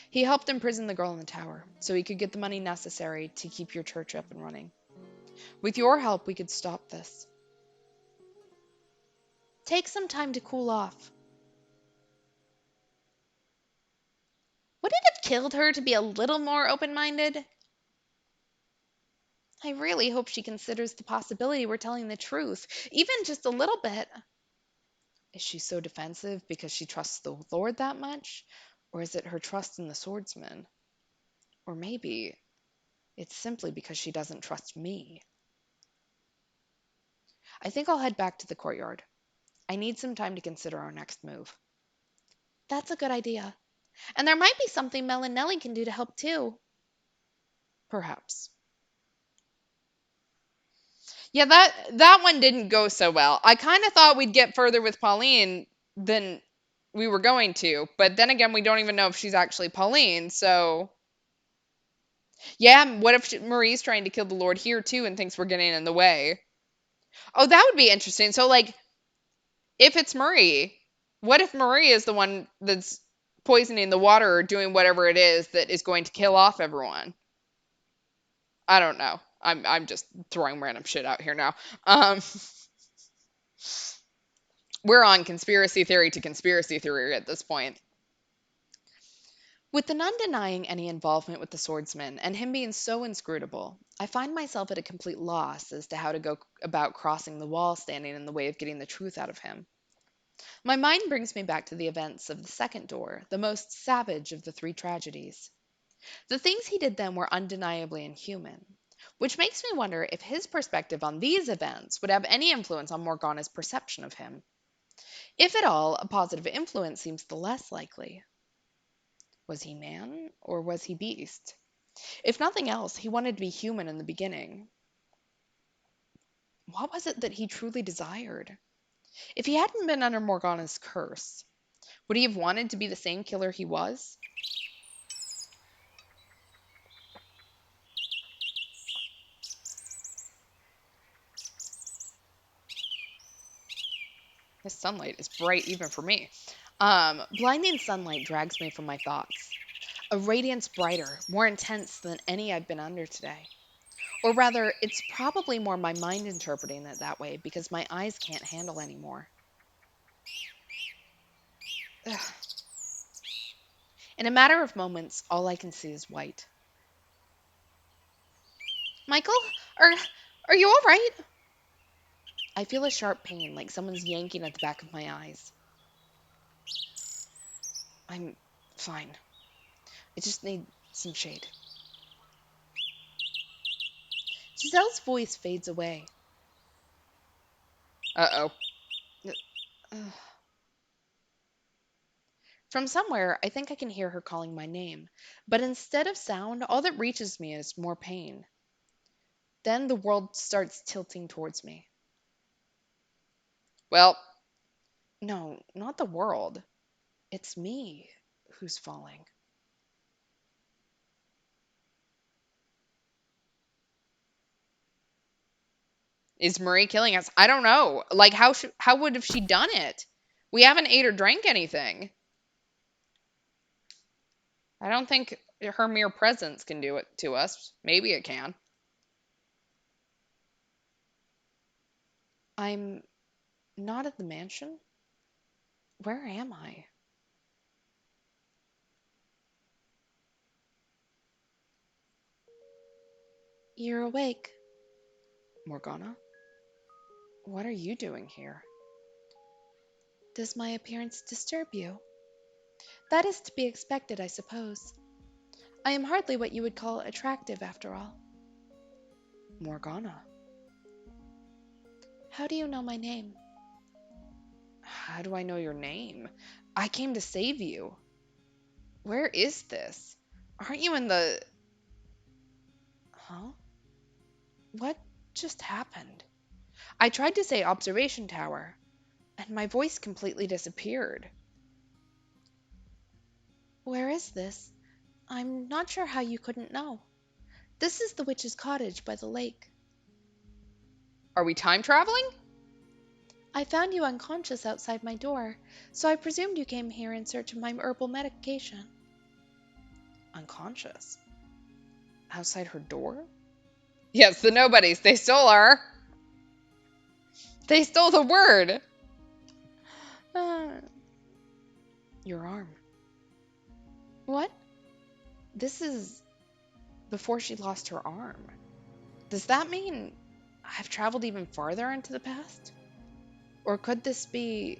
He helped imprison the girl in the tower, so he could get the money necessary to keep your church up and running. With your help, we could stop this. Take some time to cool off. Would it have killed her to be a little more open minded? I really hope she considers the possibility we're telling the truth, even just a little bit. Is she so defensive because she trusts the Lord that much? Or is it her trust in the swordsman? Or maybe it's simply because she doesn't trust me. I think I'll head back to the courtyard. I need some time to consider our next move. That's a good idea. And there might be something Mel and Nellie can do to help too. Perhaps. Yeah, that one didn't go so well. I kind of thought we'd get further with Pauline than we were going to, but then again, we don't even know if she's actually Pauline. So, yeah, what if Marie's trying to kill the Lord here too and thinks we're getting in the way? Oh, that would be interesting. So, like, if it's Marie, what if Marie is the one that's poisoning the water or doing whatever it is that is going to kill off everyone? I don't know. I'm just throwing random shit out here now. Um, we're on conspiracy theory to conspiracy theory at this point. With the nun denying any involvement with the swordsman and him being so inscrutable, I find myself at a complete loss as to how to go about crossing the wall standing in the way of getting the truth out of him. My mind brings me back to the events of the second door, the most savage of the three tragedies. The things he did then were undeniably inhuman, which makes me wonder if his perspective on these events would have any influence on Morgana's perception of him. If at all, a positive influence seems the less likely. Was he man or was he beast? If nothing else, he wanted to be human in the beginning. What was it that he truly desired? If he hadn't been under Morgana's curse, would he have wanted to be the same killer he was? This sunlight is bright even for me. Blinding sunlight drags me from my thoughts. A radiance brighter, more intense than any I've been under today. Or rather, it's probably more my mind interpreting it that way because my eyes can't handle anymore. Ugh. In a matter of moments, all I can see is white. Michael, are are you all right? I feel a sharp pain, like someone's yanking at the back of my eyes. I'm fine. I just need some shade. Giselle's voice fades away. Uh-oh. Ugh. From somewhere, I think I can hear her calling my name, but instead of sound, all that reaches me is more pain. Then the world starts tilting towards me. Well, No, not the world. It's me who's falling. is Marie killing us? I don't know. Like, how would have she done it? We haven't ate or drank anything. I don't think her mere presence can do it to us. Maybe it can. I'm not at the mansion. Where am I? You're awake. Morgana, what are you doing here? Does my appearance disturb you? That is to be expected, I suppose. I am hardly what you would call attractive, after all. Morgana, How do you know my name? how do I know your name? I came to save you. Where is this? Aren't you in the... Huh? What just happened? I tried to say observation tower, and my voice completely disappeared. Where is this? I'm not sure how you couldn't know. This is the witch's cottage by the lake. Are we time traveling? I found you unconscious outside my door, so I presumed you came here in search of my herbal medication. Unconscious? Outside her door? Yes, the nobodies. They stole our... They stole the word. Uh, your arm. What? This is before she lost her arm. Does that mean I've traveled even farther into the past? Or could this be...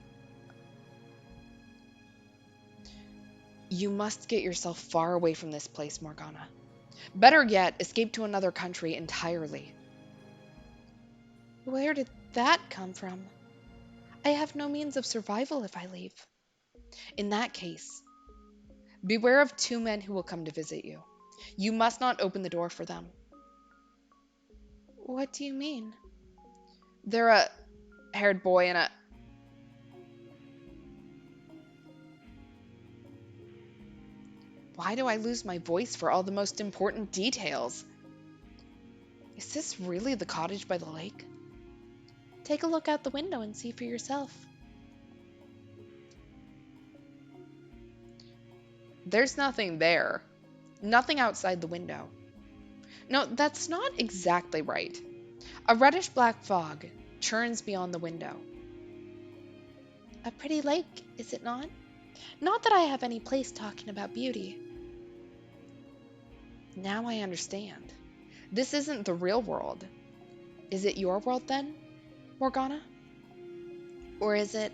You must get yourself far away from this place, Morgana. Better yet, escape to another country entirely. Where did that come from? I have no means of survival if I leave. In that case, beware of two men who will come to visit you. You must not open the door for them. What do you mean? They're a haired boy and a... Why do I lose my voice for all the most important details? Is this really the cottage by the lake? Take a look out the window and see for yourself. There's nothing there. Nothing outside the window. No, that's not exactly right. A reddish-black fog churns beyond the window. A pretty lake, is it not? Not that I have any place talking about beauty. Now I understand. This isn't the real world. Is it your world then, Morgana? Or is it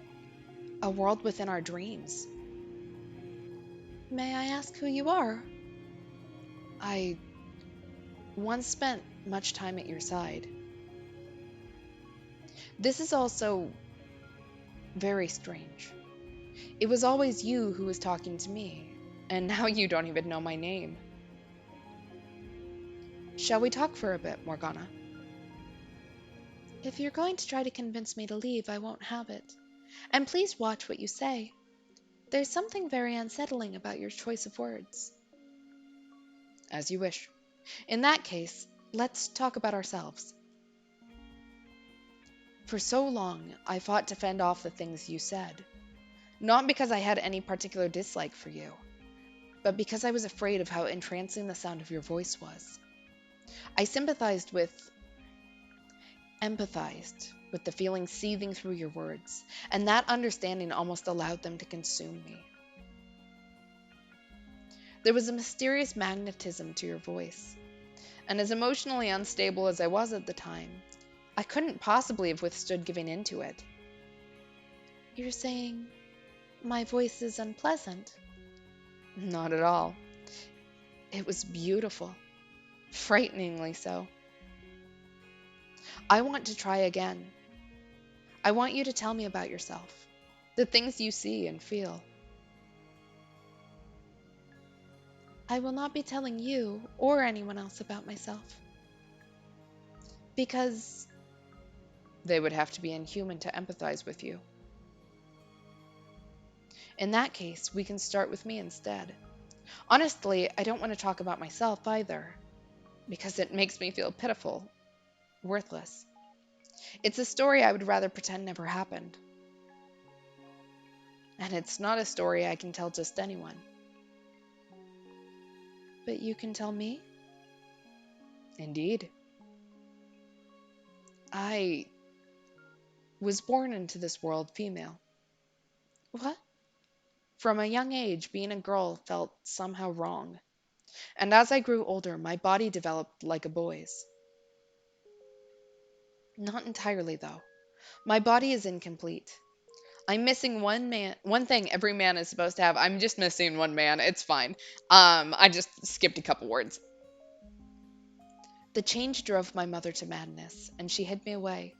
a world within our dreams? May I ask who you are? I once spent much time at your side. This is also very strange. It was always you who was talking to me, and now you don't even know my name. Shall we talk for a bit, Morgana? If you're going to try to convince me to leave, I won't have it. And please watch what you say. There's something very unsettling about your choice of words. As you wish. In that case, let's talk about ourselves. For so long, I fought to fend off the things you said. Not because I had any particular dislike for you, but because I was afraid of how entrancing the sound of your voice was. I empathized with the feeling seething through your words, and that understanding almost allowed them to consume me. There was a mysterious magnetism to your voice, and as emotionally unstable as I was at the time, I couldn't possibly have withstood giving in to it. You're saying my voice is unpleasant? Not at all. It was beautiful, frighteningly so. I want to try again. I want you to tell me about yourself, the things you see and feel. I will not be telling you or anyone else about myself. Because They would have to be inhuman to empathize with you. In that case, we can start with me instead. Honestly, I don't want to talk about myself either, because it makes me feel pitiful, worthless. It's a story I would rather pretend never happened. And it's not a story I can tell just anyone. but you can tell me? Indeed. I was born into this world female. What? From a young age, being a girl felt somehow wrong, and as I grew older, my body developed like a boy's. Not entirely, though. My body is incomplete. I'm missing one thing every man is supposed to have. I'm just missing one man. It's fine. I just skipped a couple words. The change drove my mother to madness, and she hid me away,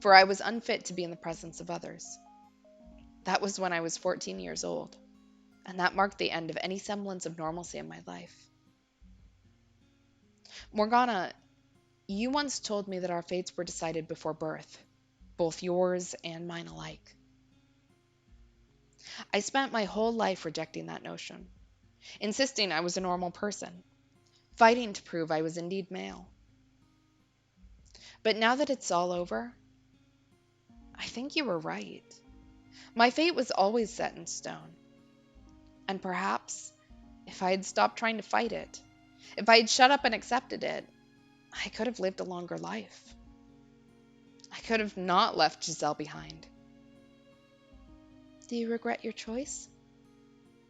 for I was unfit to be in the presence of others. That was when I was 14 years old, and that marked the end of any semblance of normalcy in my life. Morgana, you once told me that our fates were decided before birth, both yours and mine alike. I spent my whole life rejecting that notion, insisting I was a normal person, fighting to prove I was indeed male. But now that it's all over, I think you were right. My fate was always set in stone. And perhaps, if I had stopped trying to fight it, if I had shut up and accepted it, I could have lived a longer life. I could have not left Giselle behind. Do you regret your choice?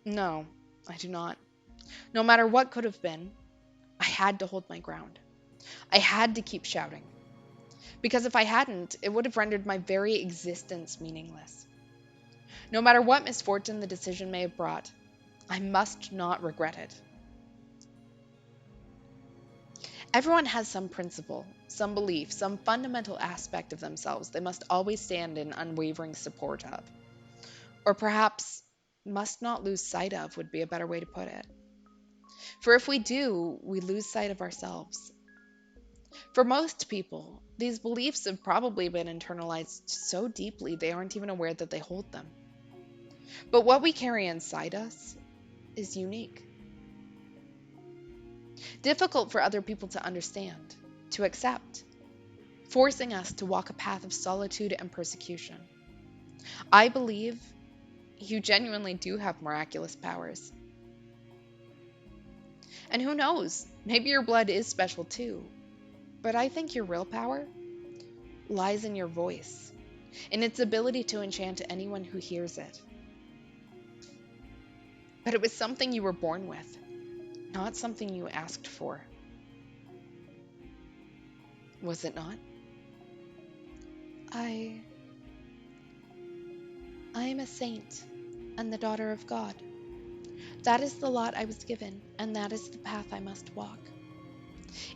No, I do not. No matter what could have been, I had to hold my ground. I had to keep shouting. Because if I hadn't, it would have rendered my very existence meaningless. No matter what misfortune the decision may have brought, I must not regret it. Everyone has some principle, some belief, some fundamental aspect of themselves they must always stand in unwavering support of. Or perhaps must not lose sight of would be a better way to put it. For if we do, we lose sight of ourselves. For most people, these beliefs have probably been internalized so deeply they aren't even aware that they hold them. But what we carry inside us is unique, difficult for other people to understand, to accept, forcing us to walk a path of solitude and persecution. I believe you genuinely do have miraculous powers. And who knows, maybe your blood is special too. But I think your real power lies in your voice, in its ability to enchant anyone who hears it. But it was something you were born with, not something you asked for. Was it not? I I am a saint and the daughter of God. That is the lot I was given, and that is the path I must walk.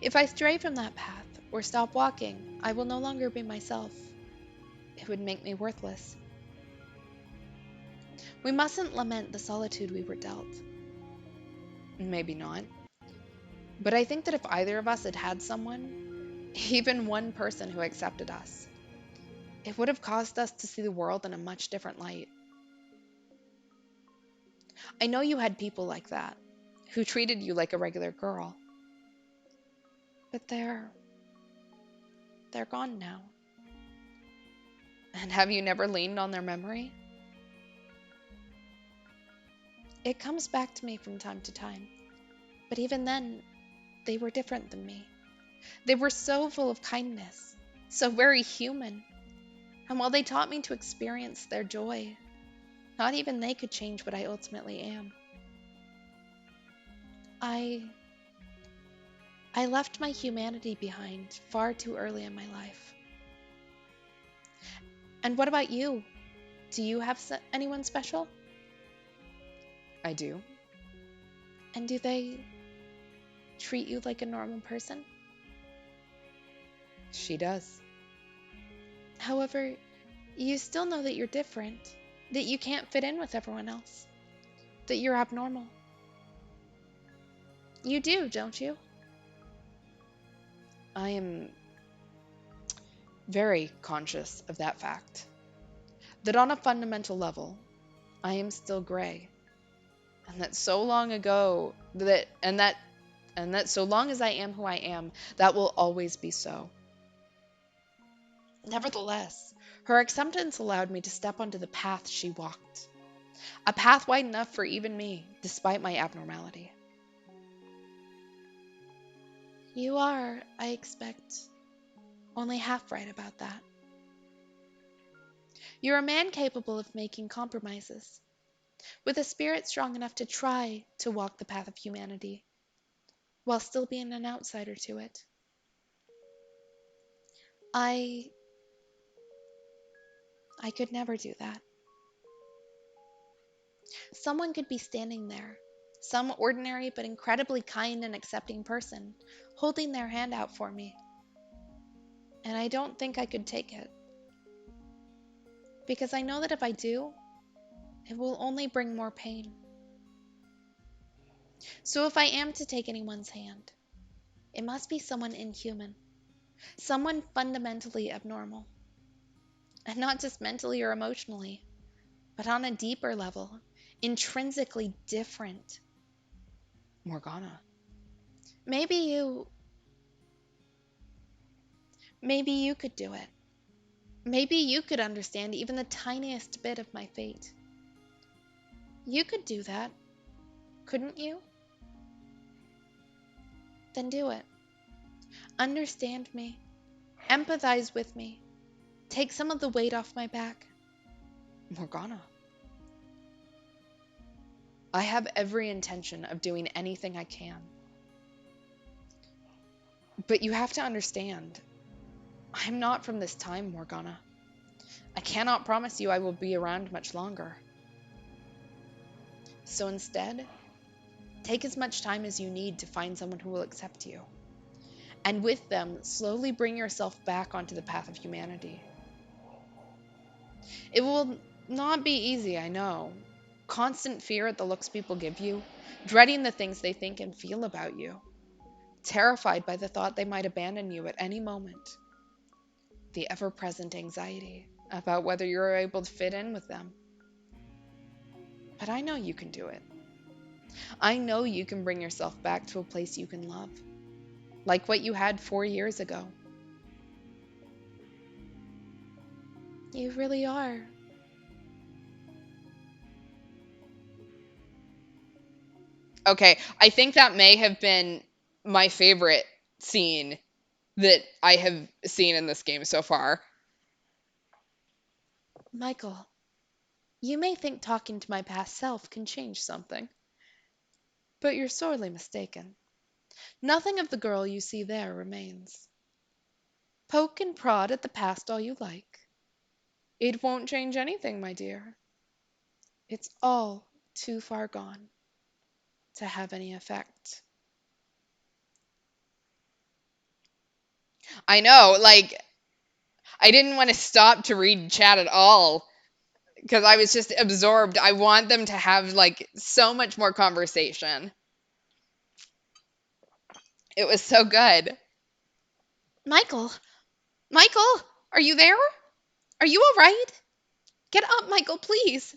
If I stray from that path or stop walking, I will no longer be myself. It would make me worthless. We mustn't lament the solitude we were dealt. Maybe not. But I think that if either of us had had someone, even one person who accepted us, it would have caused us to see the world in a much different light. I know you had people like that, who treated you like a regular girl. But they're gone now. And have you never leaned on their memory? It comes back to me from time to time. But even then, they were different than me. They were so full of kindness, so very human. And while they taught me to experience their joy, not even they could change what I ultimately am. I I left my humanity behind far too early in my life. And what about you? Do you have anyone special? I do. And do they treat you like a normal person? She does. However, you still know that you're different, that you can't fit in with everyone else, that you're abnormal. You do, don't you? I am very conscious of that fact. That on a fundamental level, I am still gray. And that so long ago that so long as I am who I am, that will always be so. Nevertheless, her acceptance allowed me to step onto the path she walked. A path wide enough for even me, despite my abnormality. You are, I expect, only half right about that. You're a man capable of making compromises, with a spirit strong enough to try to walk the path of humanity while still being an outsider to it. I I could never do that. Someone could be standing there, some ordinary but incredibly kind and accepting person, holding their hand out for me, and I don't think I could take it, because I know that if I do, it will only bring more pain. So if I am to take anyone's hand, it must be someone inhuman, someone fundamentally abnormal, and not just mentally or emotionally, but on a deeper level, intrinsically different. Morgana. Maybe you, maybe you could do it. Maybe you could understand even the tiniest bit of my fate. You could do that, couldn't you? Then do it. Understand me. Empathize with me. Take some of the weight off my back. Morgana. I have every intention of doing anything I can. But you have to understand, I'm not from this time, Morgana. I cannot promise you I will be around much longer. So instead, take as much time as you need to find someone who will accept you. And with them, slowly bring yourself back onto the path of humanity. It will not be easy, I know. Constant fear at the looks people give you, dreading the things they think and feel about you, terrified by the thought they might abandon you at any moment, the ever present anxiety about whether you're able to fit in with them. But I know you can do it. I know you can bring yourself back to a place you can love, like what you had 4 years ago. You really are. Okay, I think that may have been my favorite scene that I have seen in this game so far. Michael, you may think talking to my past self can change something, but you're sorely mistaken. Nothing of the girl you see there remains. Poke and prod at the past all you like. It won't change anything, my dear. It's all too far gone to have any effect. I know, like, I didn't want to stop to read chat at all because I was just absorbed. I want them to have, like, so much more conversation. It was so good. Michael! Michael! Are you there? Are you all right? Get up, Michael, please.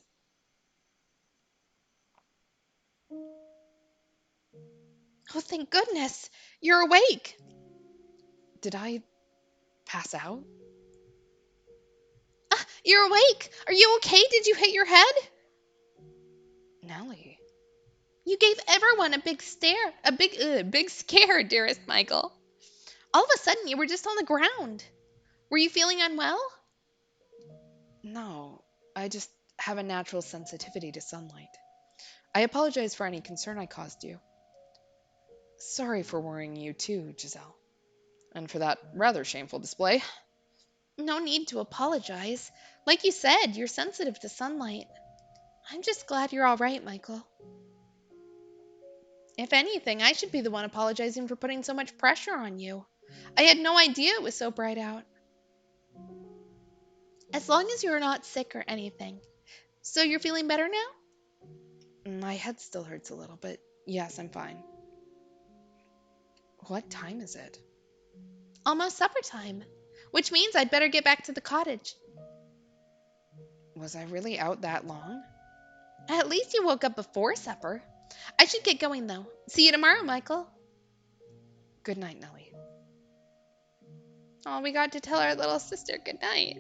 Oh, thank goodness. You're awake. Did I pass out? Ah, you're awake. Are you okay? Did you hit your head? Nellie. You gave everyone big scare, dearest Michael. All of a sudden, you were just on the ground. Were you feeling unwell? No, I just have a natural sensitivity to sunlight. I apologize for any concern I caused you. Sorry for worrying you too, Giselle. And for that rather shameful display. No need to apologize. Like you said, you're sensitive to sunlight. I'm just glad you're all right, Michael. If anything, I should be the one apologizing for putting so much pressure on you. I had no idea it was so bright out. As long as you're not sick or anything. So you're feeling better now? My head still hurts a little, but yes, I'm fine. What time is it? Almost supper time. Which means I'd better get back to the cottage. Was I really out that long? At least you woke up before supper. I should get going though. See you tomorrow, Michael. Good night, Nellie. Oh, we got to tell our little sister good night.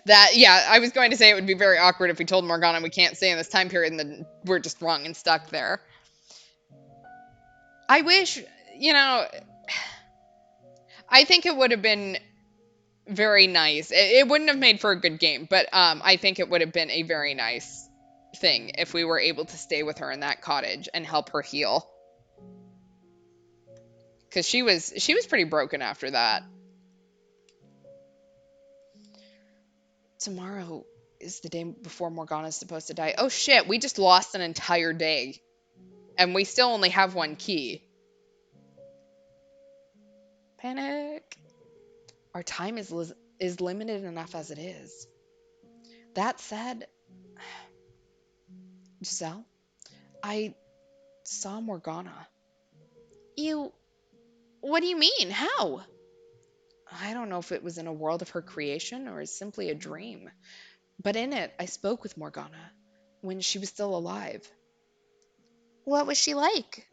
That, yeah, I was going to say it would be very awkward if we told Morgana we can't stay in this time period and then we're just wrong and stuck there. I wish, you know, I think it would have been very nice. It wouldn't have made for a good game, but I think it would have been a very nice thing if we were able to stay with her in that cottage and help her heal. Because she was pretty broken after that. Tomorrow is the day before Morgana's supposed to die. Oh shit, we just lost an entire day. And we still only have one key. Panic. Our time is limited enough as it is. That said, Giselle, I saw Morgana. You. What do you mean? How? I don't know if it was in a world of her creation or is simply a dream, but in it I spoke with Morgana when she was still alive. What was she like?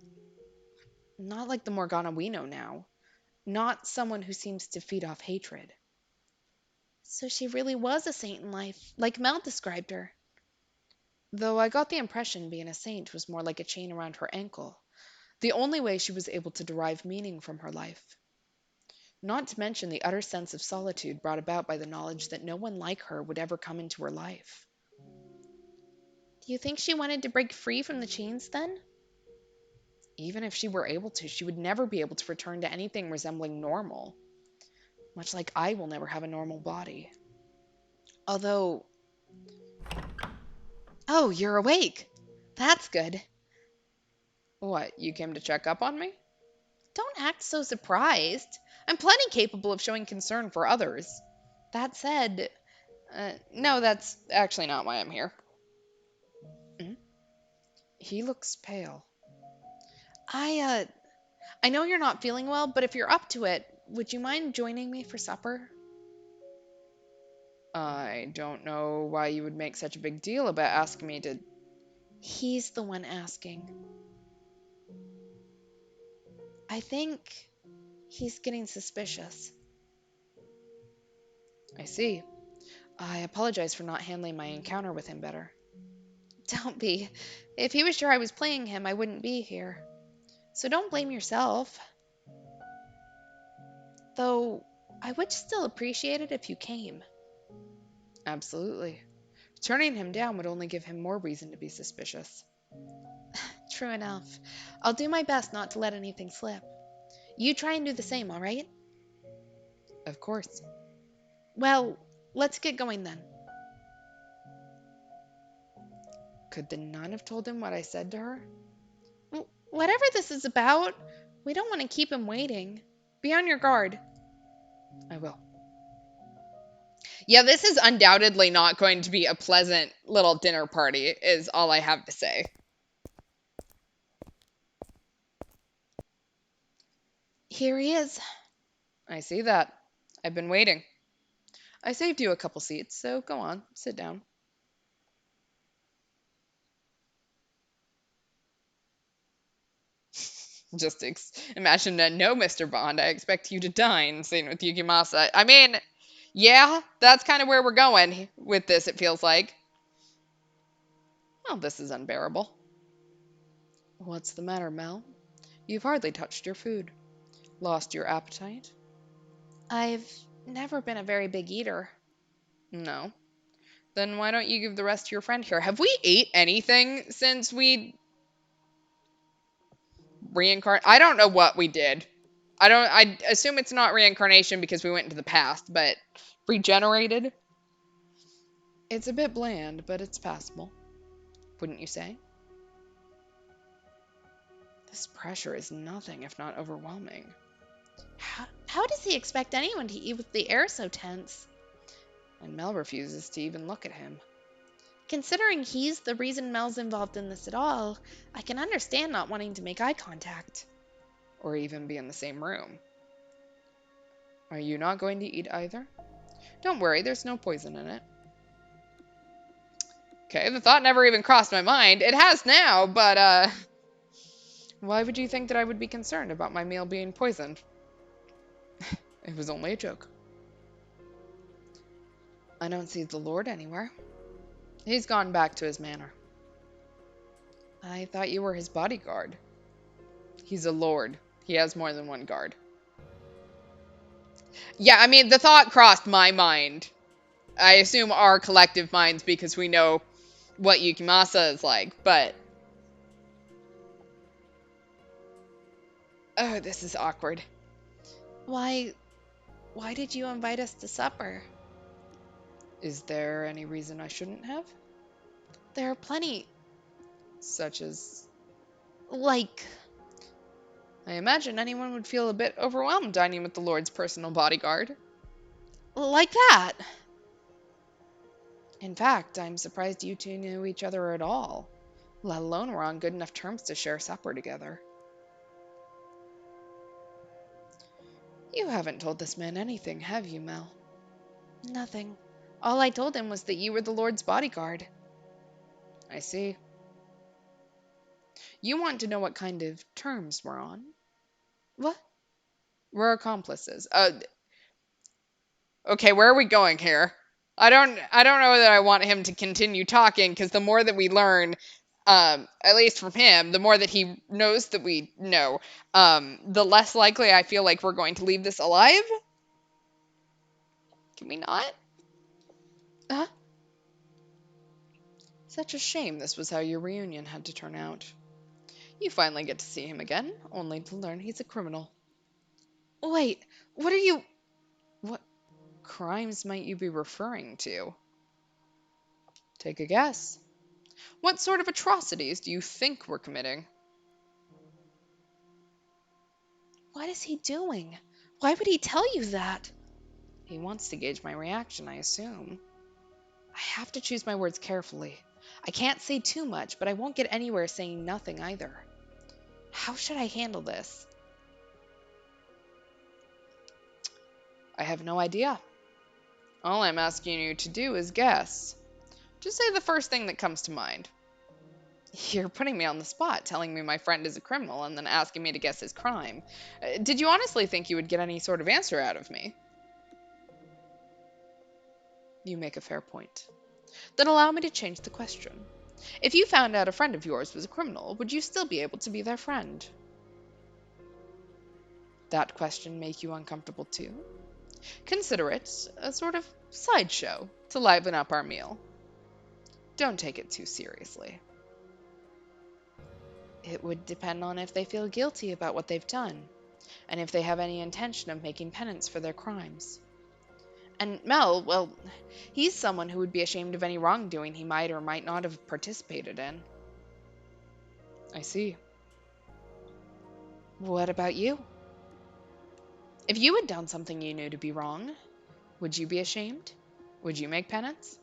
Not like the Morgana we know now. Not someone who seems to feed off hatred. So she really was a saint in life, like Mel described her. Though I got the impression being a saint was more like a chain around her ankle, the only way she was able to derive meaning from her life. Not to mention the utter sense of solitude brought about by the knowledge that no one like her would ever come into her life. Do you think she wanted to break free from the chains then? Even if she were able to, she would never be able to return to anything resembling normal, much like I will never have a normal body. Although, Oh, you're awake. That's good. what, you came to check up on me? Don't act so surprised. I'm plenty capable of showing concern for others. That said, No, that's actually not why I'm here. Hmm? He looks pale. I I know you're not feeling well, but if you're up to it, would you mind joining me for supper? I don't know why you would make such a big deal about asking me to. He's the one asking. I think he's getting suspicious. I see. I apologize for not handling my encounter with him better. Don't be. If he was sure I was playing him, I wouldn't be here. So don't blame yourself. Though, I would still appreciate it if you came. Absolutely. Turning him down would only give him more reason to be suspicious. True enough. I'll do my best not to let anything slip. You try and do the same, all right? Of course. Well, let's get going then. Could the nun have told him what I said to her? Whatever this is about, we don't want to keep him waiting. Be on your guard. I will. Yeah, this is undoubtedly not going to be a pleasant little dinner party, is all I have to say. Here he is. I see that. I've been waiting. I saved you a couple seats, so go on, sit down. Just imagine that, no, Mr. Bond, I expect you to dine, scene with Yukimasa. I mean, yeah, that's kind of where we're going with this, it feels like. Well, this is unbearable. What's the matter, Mel? You've hardly touched your food. Lost your appetite? I've never been a very big eater. No. Then why don't you give the rest to your friend here? Have we ate anything since we reincarnate? I don't know what we did. I assume it's not reincarnation because we went into the past, but regenerated? It's a bit bland, but it's passable. Wouldn't you say? This pressure is nothing if not overwhelming. How does he expect anyone to eat with the air so tense? And Mel refuses to even look at him. Considering he's the reason Mel's involved in this at all, I can understand not wanting to make eye contact. Or even be in the same room. Are you not going to eat either? Don't worry, there's no poison in it. Okay, the thought never even crossed my mind. It has now, but, Why would you think that I would be concerned about my meal being poisoned? It was only a joke. I don't see the Lord anywhere. He's gone back to his manor. I thought you were his bodyguard. He's a lord. He has more than one guard. Yeah, I mean, the thought crossed my mind. I assume our collective minds because we know what Yukimasa is like, but oh, this is awkward. Why why did you invite us to supper? Is there any reason I shouldn't have? There are plenty, Such as, like, I imagine anyone would feel a bit overwhelmed dining with the Lord's personal bodyguard. like that. In fact, I'm surprised you two knew each other at all, let alone were on good enough terms to share supper together. You haven't told this man anything, have you, Mel? Nothing. All I told him was that you were the Lord's bodyguard. I see. You want to know what kind of terms we're on? What? We're accomplices. Okay, where are we going here? I don't know that I want him to continue talking because the more that we learn, at least from him, the more that he knows that we know, the less likely I feel like we're going to leave this alive. Can we not? Huh? Such a shame this was how your reunion had to turn out. You finally get to see him again, only to learn he's a criminal. Wait, what are you. What crimes might you be referring to? Take a guess. What sort of atrocities do you think we're committing? What is he doing? Why would he tell you that? He wants to gauge my reaction, I assume. I have to choose my words carefully. I can't say too much, but I won't get anywhere saying nothing either. How should I handle this? I have no idea. All I'm asking you to do is guess. Just say the first thing that comes to mind. You're putting me on the spot, telling me my friend is a criminal and then asking me to guess his crime. Did you honestly think you would get any sort of answer out of me? You make a fair point. Then allow me to change the question. If you found out a friend of yours was a criminal, would you still be able to be their friend? That question make you uncomfortable too? Consider it a sort of sideshow to liven up our meal. Don't take it too seriously. It would depend on if they feel guilty about what they've done, and if they have any intention of making penance for their crimes. And Mel, well, he's someone who would be ashamed of any wrongdoing he might or might not have participated in. I see. What about you? If you had done something you knew to be wrong, would you be ashamed? Would you make penance?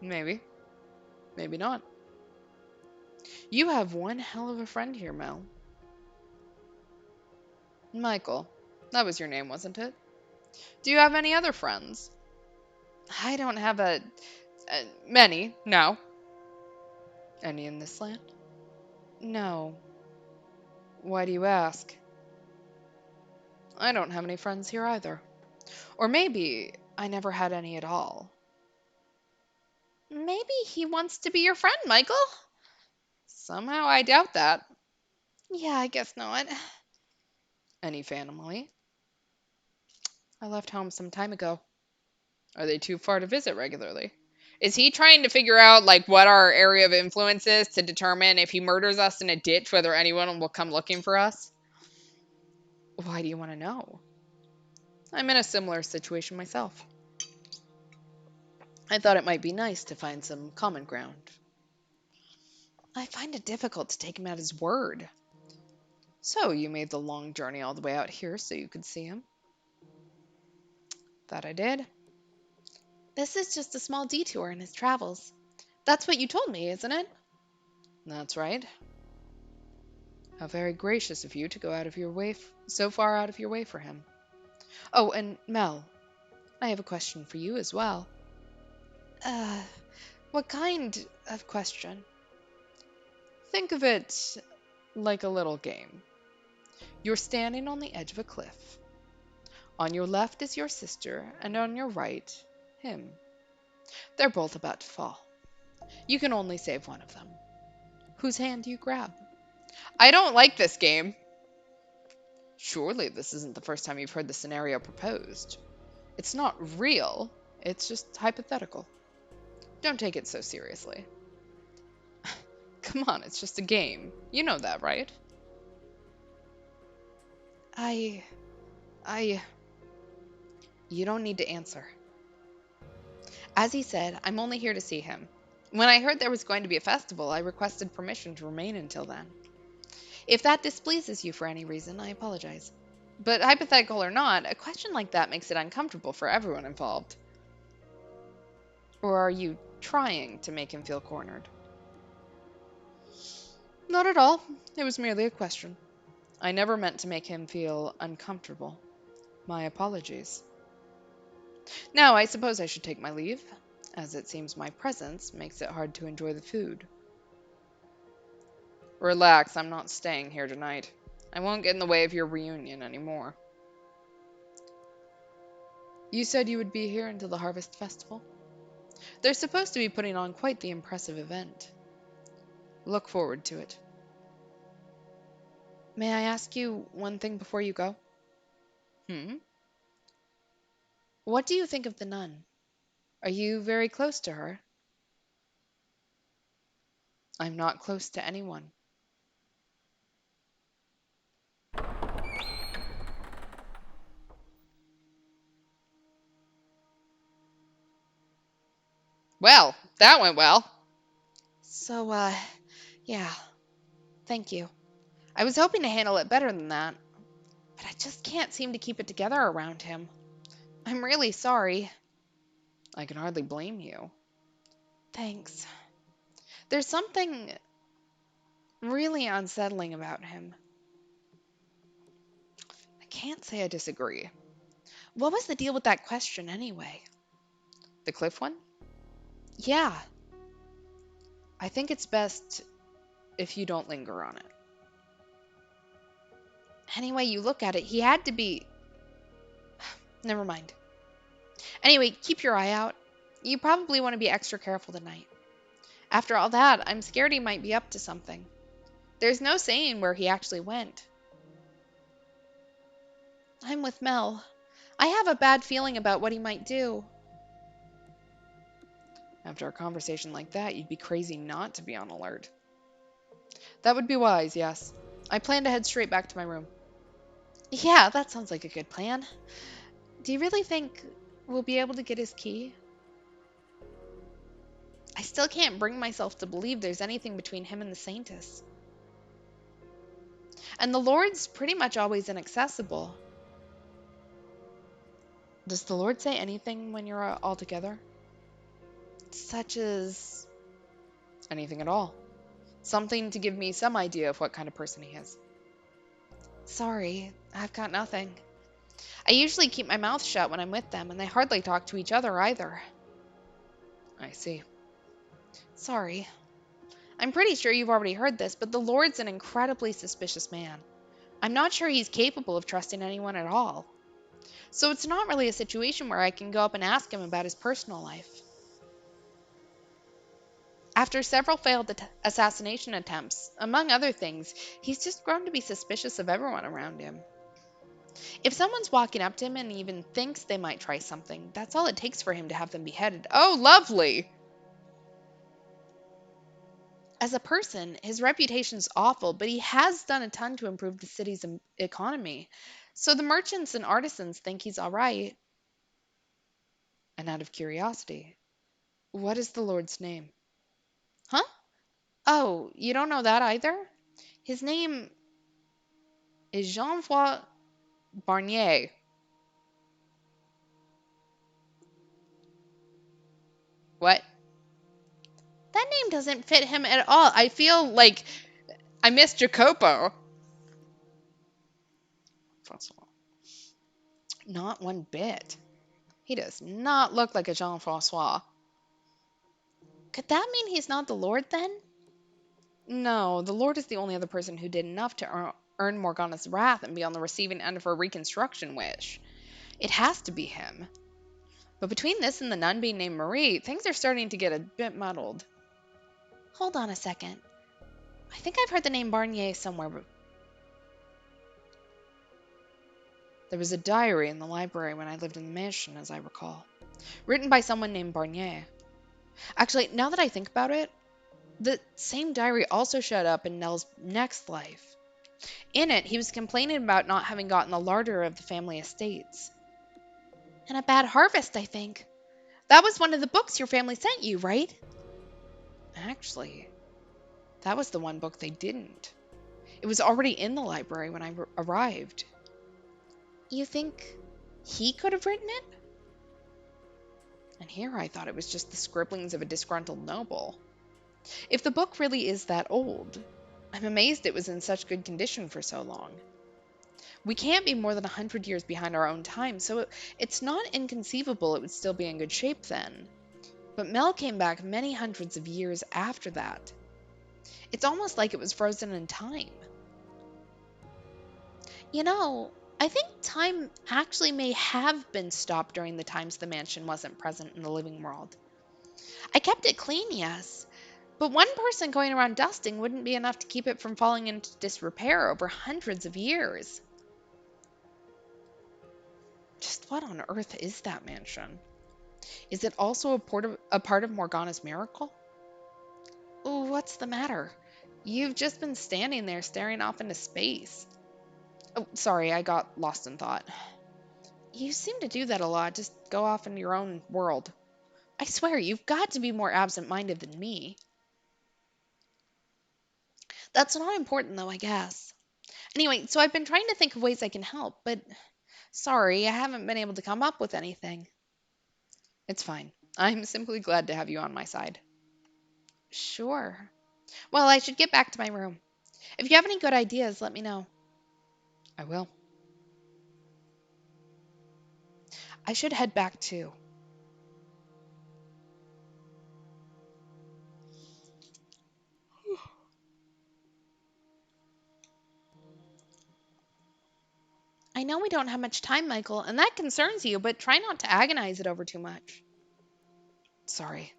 Maybe. Maybe not. You have one hell of a friend here, Mel. Michael. That was your name, wasn't it? Do you have any other friends? I don't have many, no. Any in this land? No. Why do you ask? I don't have any friends here either. Or maybe I never had any at all. Maybe he wants to be your friend, Michael. Somehow I doubt that. Yeah, I guess not. Any family? I left home some time ago. Are they too far to visit regularly? Is he trying to figure out like what our area of influence is to determine if he murders us in a ditch whether anyone will come looking for us? Why do you want to know? I'm in a similar situation myself. I thought it might be nice to find some common ground. I find it difficult to take him at his word. So you made the long journey all the way out here so you could see him? That I did. This is just a small detour in his travels. That's what you told me, isn't it? That's right. How very gracious of you to go out of your way, so far out of your way for him. Oh, and Mel, I have a question for you as well. Uh, what kind of question? Think of it like a little game. You're standing on the edge of a cliff. On your left is your sister, and on your right, him. They're both about to fall. You can only save one of them. Whose hand do you grab? I don't like this game. Surely this isn't the first time you've heard the scenario proposed. It's not real, it's just hypothetical. Don't take it so seriously. Come on, it's just a game. You know that, right? I. I. You don't need to answer. As he said, I'm only here to see him. When I heard there was going to be a festival, I requested permission to remain until then. If that displeases you for any reason, I apologize. But hypothetical or not, a question like that makes it uncomfortable for everyone involved. Or are you trying to make him feel cornered? Not at all. It was merely a question. I never meant to make him feel uncomfortable. My apologies. Now, I suppose I should take my leave, as it seems my presence makes it hard to enjoy the food. Relax, I'm not staying here tonight. I won't get in the way of your reunion anymore. You said you would be here until the Harvest Festival? They're supposed to be putting on quite the impressive event. Look forward to it. May I ask you one thing before you go? Hmm? What do you think of the nun? Are you very close to her? I'm not close to anyone. Well, that went well. So, yeah, thank you. I was hoping to handle it better than that, but I just can't seem to keep it together around him. I'm really sorry. I can hardly blame you. Thanks. There's something really unsettling about him. I can't say I disagree. What was the deal with that question, anyway? The cliff one? Yeah, I think it's best if you don't linger on it. any way you look at it, he had to be. Never mind. Anyway, keep your eye out. You probably want to be extra careful tonight. After all that, I'm scared he might be up to something. There's no saying where he actually went. I'm with Mel. I have a bad feeling about what he might do. After a conversation like that, you'd be crazy not to be on alert. That would be wise, yes. I plan to head straight back to my room. Yeah, that sounds like a good plan. Do you really think we'll be able to get his key? I still can't bring myself to believe there's anything between him and the Saintess. And the Lord's pretty much always inaccessible. Does the Lord say anything when you're all together? Such as. Anything at all. Something to give me some idea of what kind of person he is. Sorry, I've got nothing. I usually keep my mouth shut when I'm with them, and they hardly talk to each other either. I see. Sorry. I'm pretty sure you've already heard this, but the Lord's an incredibly suspicious man. I'm not sure he's capable of trusting anyone at all. So it's not really a situation where I can go up and ask him about his personal life. After several failed assassination attempts, among other things, he's just grown to be suspicious of everyone around him. If someone's walking up to him and even thinks they might try something, that's all it takes for him to have them beheaded. Oh, lovely. As a person, his reputation's awful, but he has done a ton to improve the city's economy. So the merchants and artisans think he's all right. And out of curiosity, what is the Lord's name? Huh? Oh, you don't know that either? His name is Jean-François Barnier. What? That name doesn't fit him at all. I feel like I miss Jacopo. Francois. Not one bit. He does not look like a Jean-Francois. could that mean he's not the Lord then? No, the Lord is the only other person who did enough to earn Morgana's wrath and be on the receiving end of her reconstruction wish. It has to be him. But between this and the nun being named Marie, things are starting to get a bit muddled. Hold on a second. I think I've heard the name Barnier somewhere. There was a diary in the library when I lived in the mansion, as I recall, written by someone named Barnier. Actually, now that I think about it, the same diary also showed up in Nell's next life. In it, he was complaining about not having gotten the larder of the family estates. And a bad harvest, I think. That was one of the books your family sent you, right? Actually, that was the one book they didn't. It was already in the library when I arrived. You think he could have written it? And here I thought it was just the scribblings of a disgruntled noble. If the book really is that old, I'm amazed it was in such good condition for so long. We can't be more than 100 years behind our own time, so it's not inconceivable it would still be in good shape then. But Mel came back many hundreds of years after that. It's almost like it was frozen in time. You know, I think time actually may have been stopped during the times the mansion wasn't present in the living world. I kept it clean, yes, but one person going around dusting wouldn't be enough to keep it from falling into disrepair over hundreds of years. Just what on earth is that mansion? Is it also a part of Morgana's miracle? Ooh, what's the matter? You've just been standing there staring off into space. Oh, sorry, I got lost in thought. You seem to do that a lot, just go off into your own world. I swear, you've got to be more absent-minded than me. That's not important, though, I guess. Anyway, so I've been trying to think of ways I can help, but sorry, I haven't been able to come up with anything. It's fine. I'm simply glad to have you on my side. Sure. Well, I should get back to my room. If you have any good ideas, let me know. I will. I should head back too. I know we don't have much time, Michael, and that concerns you, but try not to agonize it over too much. Sorry.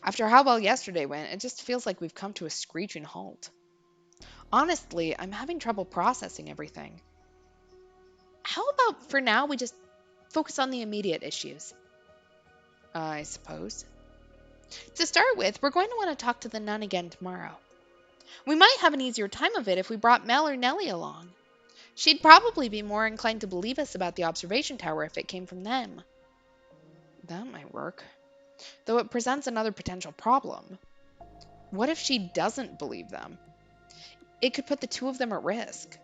After how well yesterday went, it just feels like we've come to a screeching halt. Honestly, I'm having trouble processing everything. How about for now we just focus on the immediate issues? I suppose. To start with, we're going to want to talk to the nun again tomorrow. We might have an easier time of it if we brought Mel or Nellie along. She'd probably be more inclined to believe us about the observation tower if it came from them. That might work. Though it presents another potential problem. What if she doesn't believe them? It could put the two of them at risk.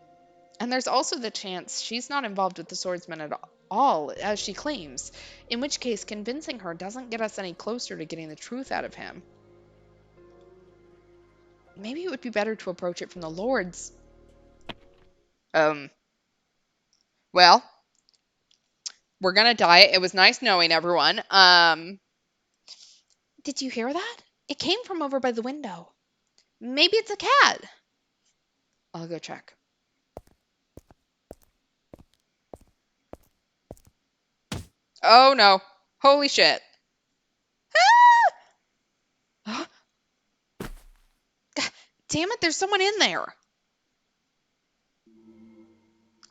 And there's also the chance she's not involved with the swordsman at all, as she claims, in which case convincing her doesn't get us any closer to getting the truth out of him. Maybe it would be better to approach it from the Lord's. Well, we're gonna die. It was nice knowing everyone. Did you hear that? It came from over by the window. Maybe it's a cat. I'll go check. Oh no. Holy shit. Damn it, there's someone in there.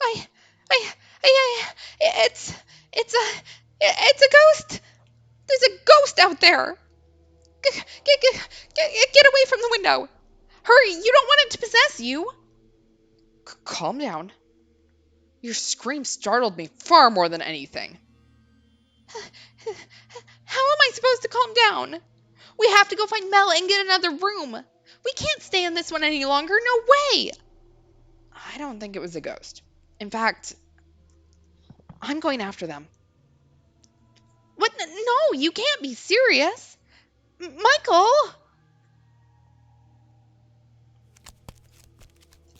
I, I, it's, it's a ghost. There's a ghost out there. Get away from the window. Hurry, you don't want it to possess you. Calm down. Your scream startled me far more than anything. How am I supposed to calm down? We have to go find Mel and get another room. We can't stay in this one any longer. No way. I don't think it was a ghost. In fact, I'm going after them. What? No, you can't be serious. Michael!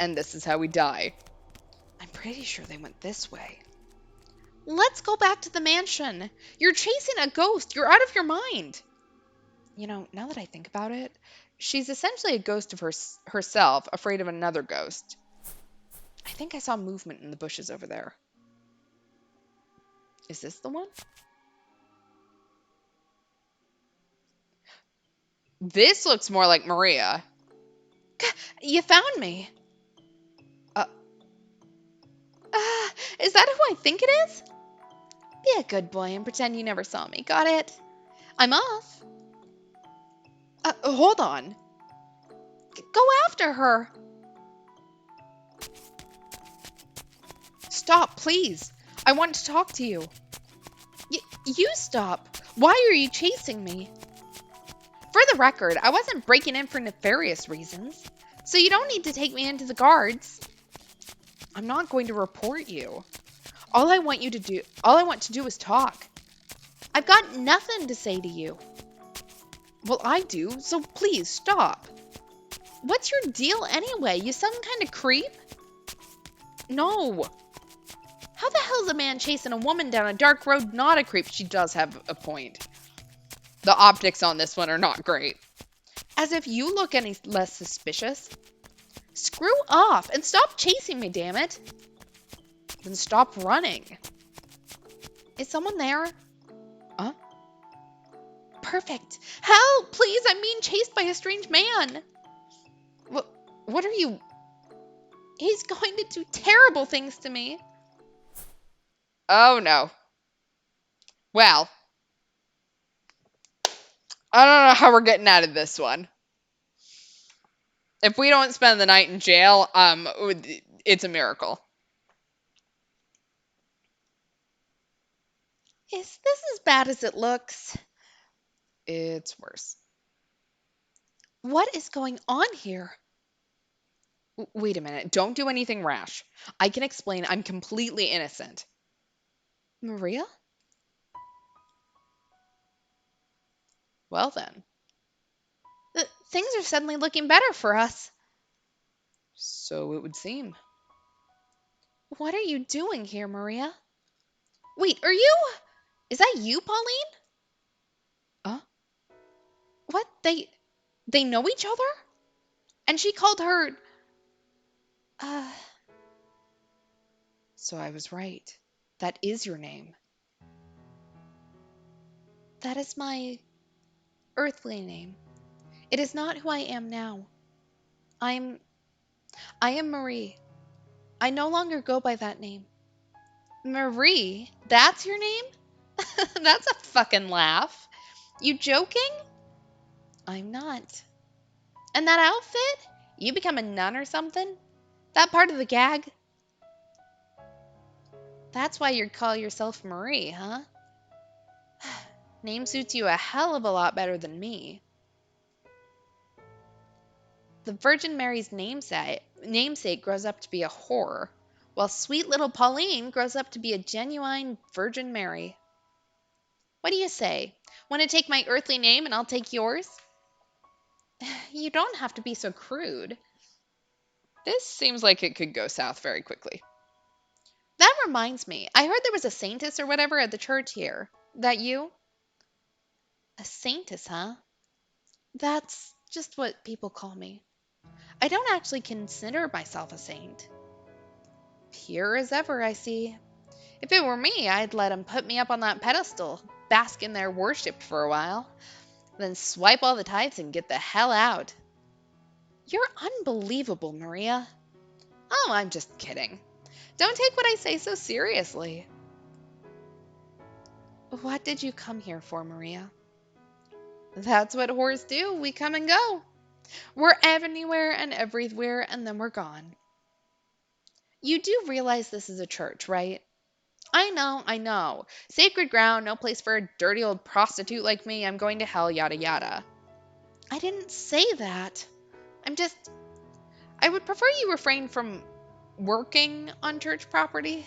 And this is how we die. I'm pretty sure they went this way. Let's go back to the mansion. You're chasing a ghost. You're out of your mind. You know, now that I think about it, she's essentially a ghost of herself, afraid of another ghost. I think I saw movement in the bushes over there. Is this the one? This looks more like Maria. You found me. Uh, Ah, Is that who I think it is? Be a good boy and pretend you never saw me. Got it? I'm off. Hold on. Go after her. Stop, please. I want to talk to you. You stop. Why are you chasing me? For the record, I wasn't breaking in for nefarious reasons, so you don't need to take me into the guards. I'm not going to report you. All I want to do is talk. I've got nothing to say to you. Well, I do, so please stop. What's your deal anyway? You some kind of creep? No. How the hell's a man chasing a woman down a dark road not a creep? She does have a point. The optics on this one are not great. As if you look any less suspicious. Screw off and stop chasing me, damn it. Then stop running. Is someone there? Huh? Perfect. Help, please, I'm being chased by a strange man. What are you... He's going to do terrible things to me. Oh, no. Well, I don't know how we're getting out of this one. If we don't spend the night in jail, it's a miracle. Is this as bad as it looks? It's worse. What is going on here? Wait a minute. Don't do anything rash. I can explain. I'm completely innocent. Maria? Well, then. Things are suddenly looking better for us. So it would seem. What are you doing here, Maria? Wait, are you? Is that you, Pauline? Huh? What? They know each other? And she called her. Uh, So I was right. That is your name. that is my earthly name. It is not who I am now. I'm. I am Marie. I no longer go by that name. Marie? That's your name? That's a fucking laugh. You joking? I'm not. And that outfit? You become a nun or something? That part of the gag? That's why you call yourself Marie, huh? Name suits you a hell of a lot better than me. The Virgin Mary's namesake grows up to be a whore, while sweet little Pauline grows up to be a genuine Virgin Mary. What do you say? Want to take my earthly name and I'll take yours? You don't have to be so crude. This seems like it could go south very quickly. That reminds me, I heard there was a saintess or whatever at the church here. That you? A saintess, huh? That's just what people call me. I don't actually consider myself a saint. Pure as ever, I see. If it were me, I'd let 'em put me up on that pedestal, bask in their worship for a while, then swipe all the tithes and get the hell out. You're unbelievable, Maria. Oh, I'm just kidding. Don't take what I say so seriously. What did you come here for, Maria? That's what whores do. We come and go. We're anywhere and everywhere, and then we're gone. You do realize this is a church, right? I know, I know. Sacred ground, no place for a dirty old prostitute like me. I'm going to hell, yada yada. I didn't say that. I would prefer you refrain from working on church property.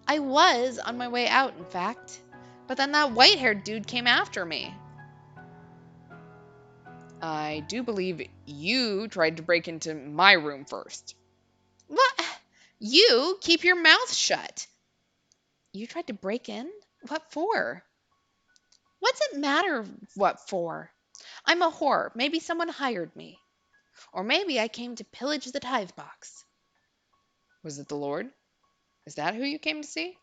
I was on my way out, in fact. But then that white haired dude came after me. I do believe you tried to break into my room first. What? You keep your mouth shut. You tried to break in? What for? What's it matter what for? I'm a whore. Maybe someone hired me. Or maybe I came to pillage the tithe box. Was it the Lord? Is that who you came to see?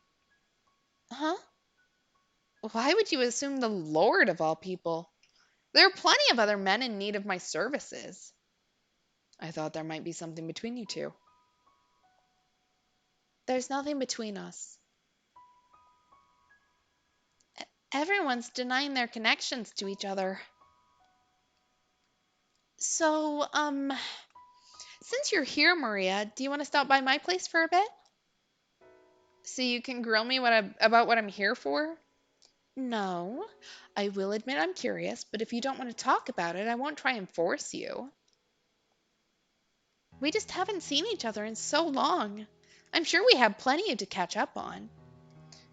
Huh? Why would you assume the Lord of all people? There are plenty of other men in need of my services. I thought there might be something between you two. There's nothing between us. Everyone's denying their connections to each other. So, since you're here, Maria, do you want to stop by my place for a bit? So you can grill me about what I'm here for? No. I will admit I'm curious, but if you don't want to talk about it, I won't try and force you. We just haven't seen each other in so long. I'm sure we have plenty to catch up on.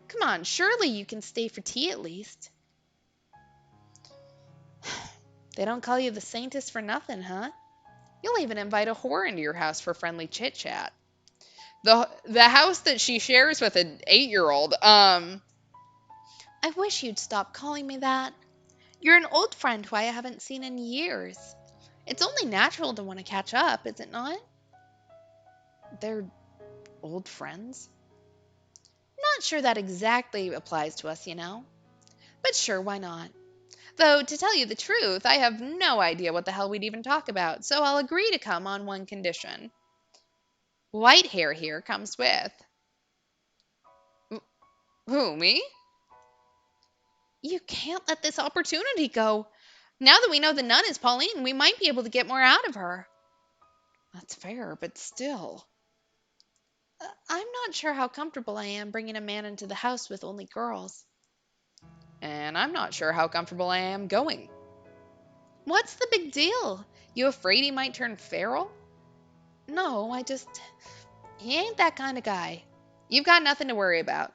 Come on, surely you can stay for tea at least. They don't call you the saintess for nothing, huh? You'll even invite a whore into your house for friendly chit-chat. The house that she shares with an 8-year-old. I wish you'd stop calling me that. You're an old friend who I haven't seen in years. It's only natural to want to catch up, is it not? They're old friends? Not sure that exactly applies to us, you know. But sure, why not? Though, to tell you the truth, I have no idea what the hell we'd even talk about, so I'll agree to come on one condition. White hair here comes with. Who, me? You can't let this opportunity go. Now that we know the nun is Pauline, we might be able to get more out of her. That's fair, but still. I'm not sure how comfortable I am bringing a man into the house with only girls. And I'm not sure how comfortable I am going. What's the big deal? You afraid he might turn feral? No, he ain't that kind of guy. You've got nothing to worry about.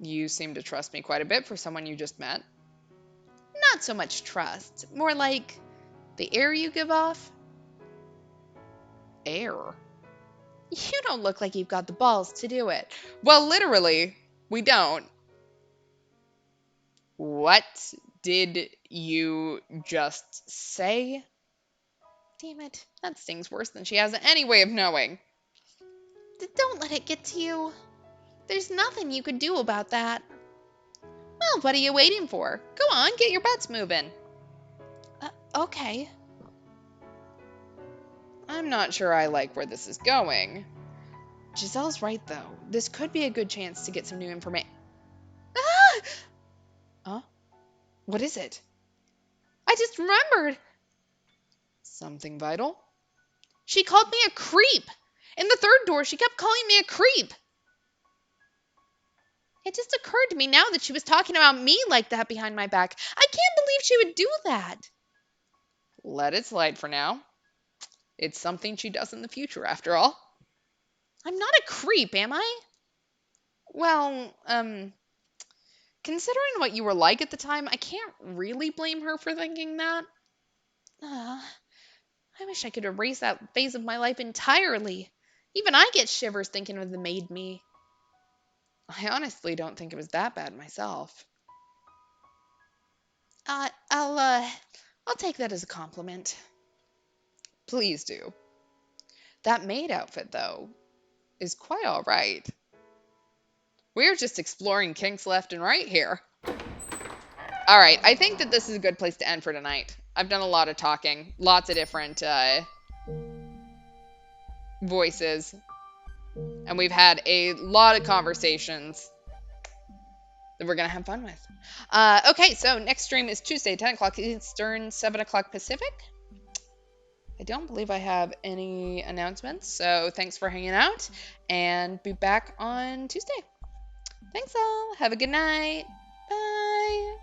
You seem to trust me quite a bit for someone you just met. Not so much trust, more like the air you give off. Air? You don't look like you've got the balls to do it. Well, literally, we don't. What did you just say? Damn it. That stings worse than she has any way of knowing. Don't let it get to you. There's nothing you could do about that. Well, what are you waiting for? Go on, get your butts moving. Okay. I'm not sure I like where this is going. Giselle's right, though. This could be a good chance to get some new information. Ah! Huh? What is it? I just remembered. Something vital? She called me a creep. In the third door, she kept calling me a creep. It just occurred to me now that she was talking about me like that behind my back. I can't believe she would do that. Let it slide for now. It's something she does in the future, after all. I'm not a creep, am I? Well, considering what you were like at the time, I can't really blame her for thinking that. I wish I could erase that phase of my life entirely. Even I get shivers thinking of the maid me. I honestly don't think it was that bad myself. I'll take that as a compliment. Please do. That maid outfit, though, is quite all right. We're just exploring kinks left and right here. All right, I think that this is a good place to end for tonight. I've done a lot of talking, lots of different voices, and we've had a lot of conversations that we're going to have fun with. Okay, so next stream is Tuesday, 10 o'clock Eastern, 7 o'clock Pacific. I don't believe I have any announcements, so thanks for hanging out, and be back on Tuesday. Thanks all. Have a good night. Bye.